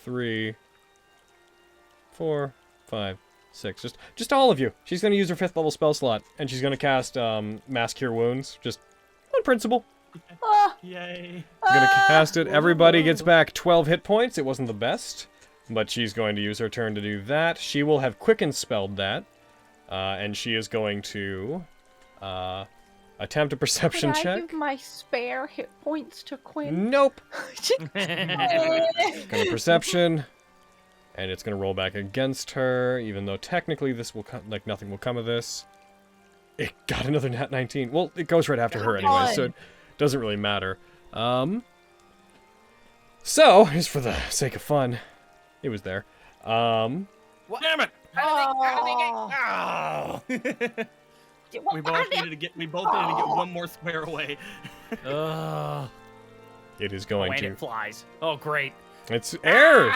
3, 4, 5, 6. Just all of you. She's gonna use her 5th level spell slot, and she's gonna cast Mass Cure Wounds, just on principle. Ah! Yay. I'm gonna cast it. Everybody gets back 12 hit points. It wasn't the best, but she's going to use her turn to do that. She will have Quicken spelled that, and she is going to attempt a perception Could I check. give my spare hit points to Quinn? Nope. Gonna perception, and it's gonna roll back against her, even though technically this will like nothing will come of this. It got another Nat19. Well, it goes right after her anyway, so it doesn't really matter. So just for the sake of fun, it was there. Damn it! Oh. We both needed to get one more square away. It is going And to. it flies. Oh, great. It's air.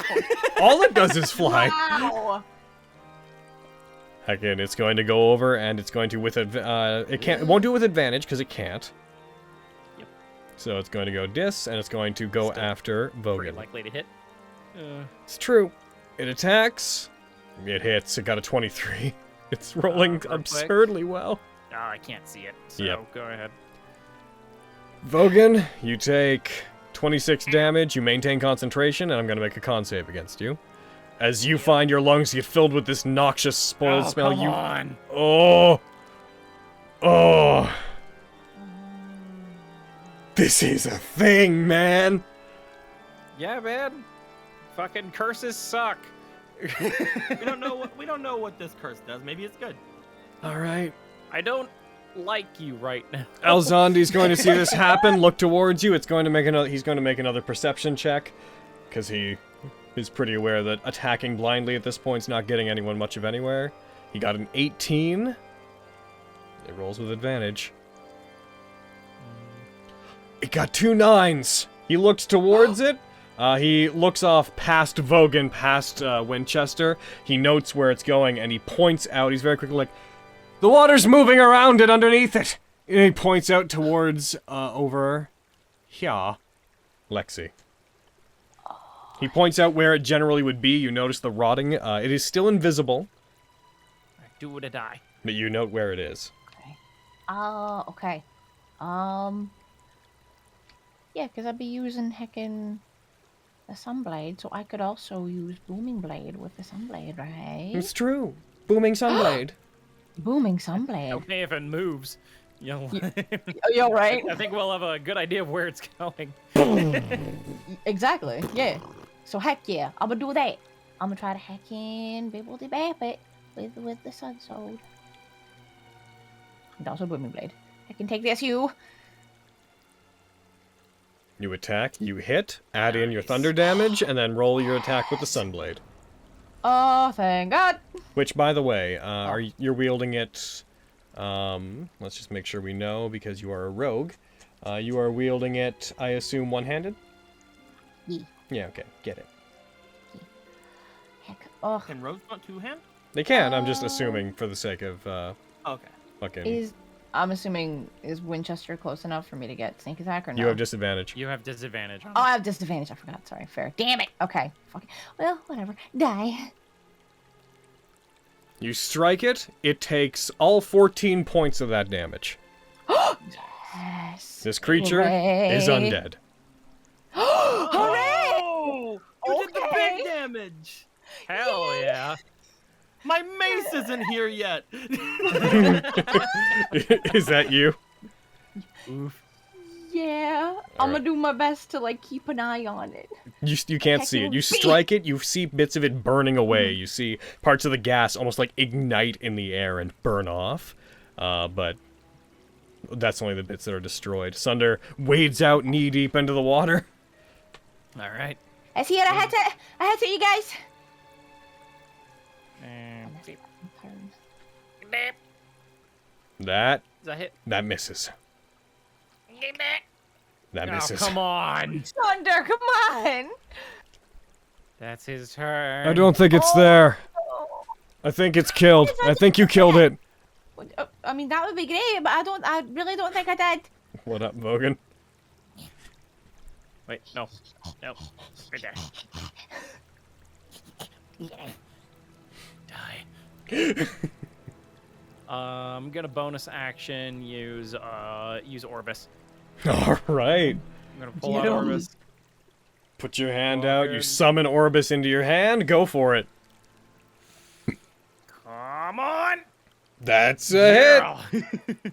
All it does is fly. Wow. Again, it's going to go over, and it's going to with it won't do it with advantage because it can't. Yep. So it's going to go dis, and it's going to go Still after Pretty Vogan. likely to hit. It's true. It attacks. It hits. It got a 23. It's rolling real quick. absurdly well. Oh, I can't see it. So Yep. go ahead. Vogan, you take 26 damage. You maintain concentration, and I'm going to make a con save against you. As you find your lungs get filled with this noxious, spoiled smell, come on. Oh! This is a thing, man! Yeah, man. Fucking curses suck. We don't know what this curse does. Maybe it's good. Alright. I don't like you right now. Elzondi's going to see this happen, look towards you. He's going to make another perception check. Because he is pretty aware that attacking blindly at this point is not getting anyone much of anywhere. He got an 18. It rolls with advantage. It got 2 9s. He looks towards it. He looks off past Vogan, past Winchester. He notes where it's going, and he points out. He's very quickly like, the water's moving around it underneath it. And he points out towards over here. Lexi. He points out where it generally would be. You notice the rotting. It is still invisible. Do or die. But you note where it is. Okay. Yeah, because I'd be using heckin' the Sunblade, so I could also use Booming Blade with the Sunblade, right? It's true. Booming Sunblade. Booming Sunblade. Okay, if it moves. You're right. I think we'll have a good idea of where it's going. Exactly, yeah. So heck yeah, I'm gonna do that. I'm gonna try to heckin' bap it with the Sun Sword. And also Booming Blade. I can take this, you. You attack, you hit, add in your thunder damage, and then roll your attack with the Sunblade. Oh, thank God. Which, by the way, you're wielding it. Let's just make sure we know because you are a rogue. You are wielding it, I assume, one-handed. Yeah. Yeah. Okay. Get it. Heck. Oh. Can rogues not two-hand? They can. I'm just assuming for the sake of Okay. fucking. I'm assuming, is Winchester close enough for me to get sneak attack or no? You have disadvantage. You have disadvantage. Oh, I have disadvantage. I forgot. Sorry. Fair. Damn it. Okay. Fuck it. Well, whatever. Die. You strike it. It takes all 14 points of that damage. Yes. This creature is undead. Hooray! Oh! You did the big damage! Hell yeah. My mace isn't here yet! Is that you? Oof. Yeah. I'm gonna do my best to, like, keep an eye on it. You can't see it. You strike it, you see bits of it burning away. You see parts of the gas almost like ignite in the air and burn off. But that's only the bits that are destroyed. Sunder wades out knee-deep into the water. All right. I see it. I had to, you guys. That Is that hit? that misses. That misses. Oh, come on. Thunder, come on. That's his turn. I don't think it's there. I think it's killed. I think you killed it. I mean, that would be great, but I really don't think I did. What up, Vogan? Wait, no. No. Right there. Die. I'm gonna bonus action use Orbis. All right. I'm gonna pull out Orbis. Put your hand out. You summon Orbis into your hand. Go for it. Come on. That's a hit.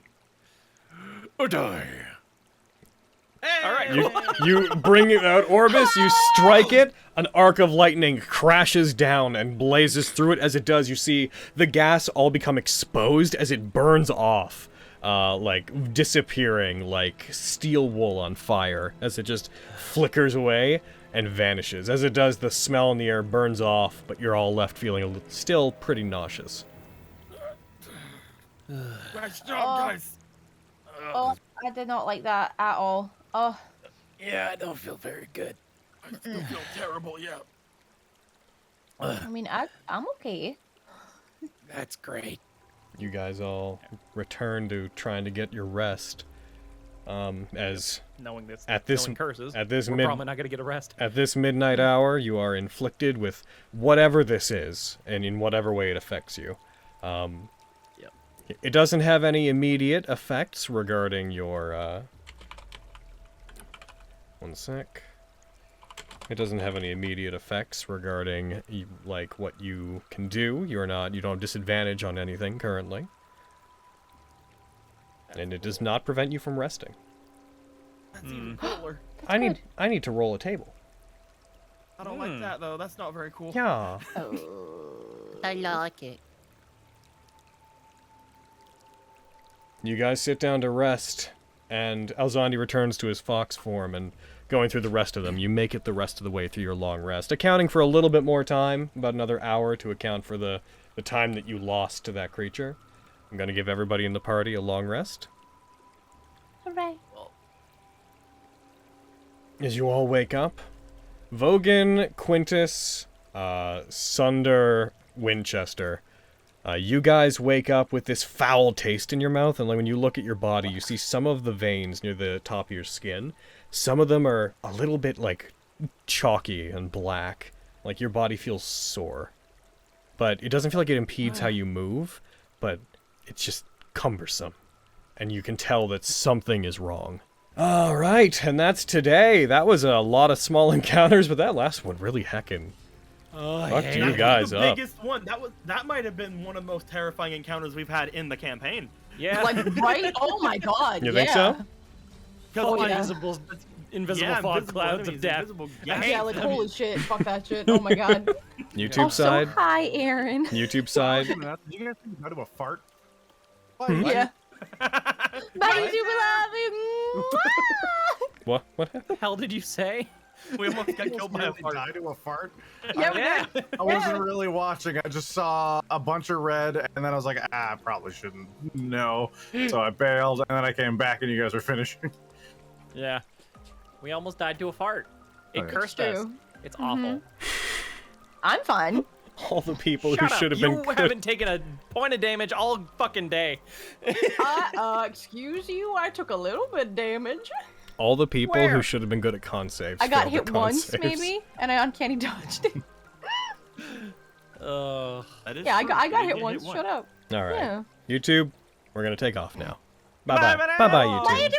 Or die. All right. You bring out Orbis, you strike it, an arc of lightning crashes down and blazes through it. As it does, you see the gas all become exposed as it burns off, like disappearing like steel wool on fire, as it just flickers away and vanishes. As it does, the smell in the air burns off, but you're all left feeling still pretty nauseous. Nice job, guys! Oh, I did not like that at all. Oh. Yeah, I don't feel very good. I still feel terrible, yeah. I mean, I'm okay. That's great. You guys all return to trying to get your rest. As Knowing this, at this knowing curses, at this we're probably not gonna get a rest. At this midnight hour, you are inflicted with whatever this is, and in whatever way it affects you. It doesn't have any immediate effects regarding your. One sec. It doesn't have any immediate effects regarding like what you can do. You don't have disadvantage on anything currently. And it does not prevent you from resting. That's even cooler. I need to roll a table. I don't like that though. That's not very cool. Yeah. I like it. You guys sit down to rest, and Alzandi returns to his fox form, and going through the rest of them, you make it the rest of the way through your long rest, accounting for a little bit more time, about another hour to account for the time that you lost to that creature. I'm going to give everybody in the party a long rest. Hooray. As you all wake up, Vogan, Quintus, Sunder, Winchester, you guys wake up with this foul taste in your mouth, and like when you look at your body, you see some of the veins near the top of your skin. Some of them are a little bit like chalky and black, like your body feels sore. But it doesn't feel like it impedes how you move, but it's just cumbersome. And you can tell that something is wrong. Alright, and that's today. That was a lot of small encounters, but that last one really heckin' fucked you guys the up. biggest one. That might have been one of the most terrifying encounters we've had in the campaign. Yeah. Like, right? Oh my god. You yeah. think so? Oh, yeah. invisible fog clouds of death. Yeah, like, holy shit. Fuck that shit. Oh my god. YouTube Also, side. hi, Aaron. YouTube side. Did you guys think about a fart? Yeah. Bye, you love What What the hell did you say? We almost got killed by a Really fart. died to a fart? Yeah, we did. I wasn't really watching. I just saw a bunch of red, and then I was like, I probably shouldn't. No. So I bailed, and then I came back, and you guys were finishing. Yeah. We almost died to a fart. It It's cursed us. true. It's awful. I'm fine. All the people Shut who up. should have You been good. haven't taken a point of damage all fucking day. Excuse you, I took a little bit damage. All the people Where? who should have been good at con saves. I got failed hit their con once, saves. maybe, and I uncanny dodged it. That is Yeah, I true. got You did hit get once. Shut up. All right. Yeah. YouTube, we're gonna take off now. Bye bye. Bye bye, YouTube. Bye, you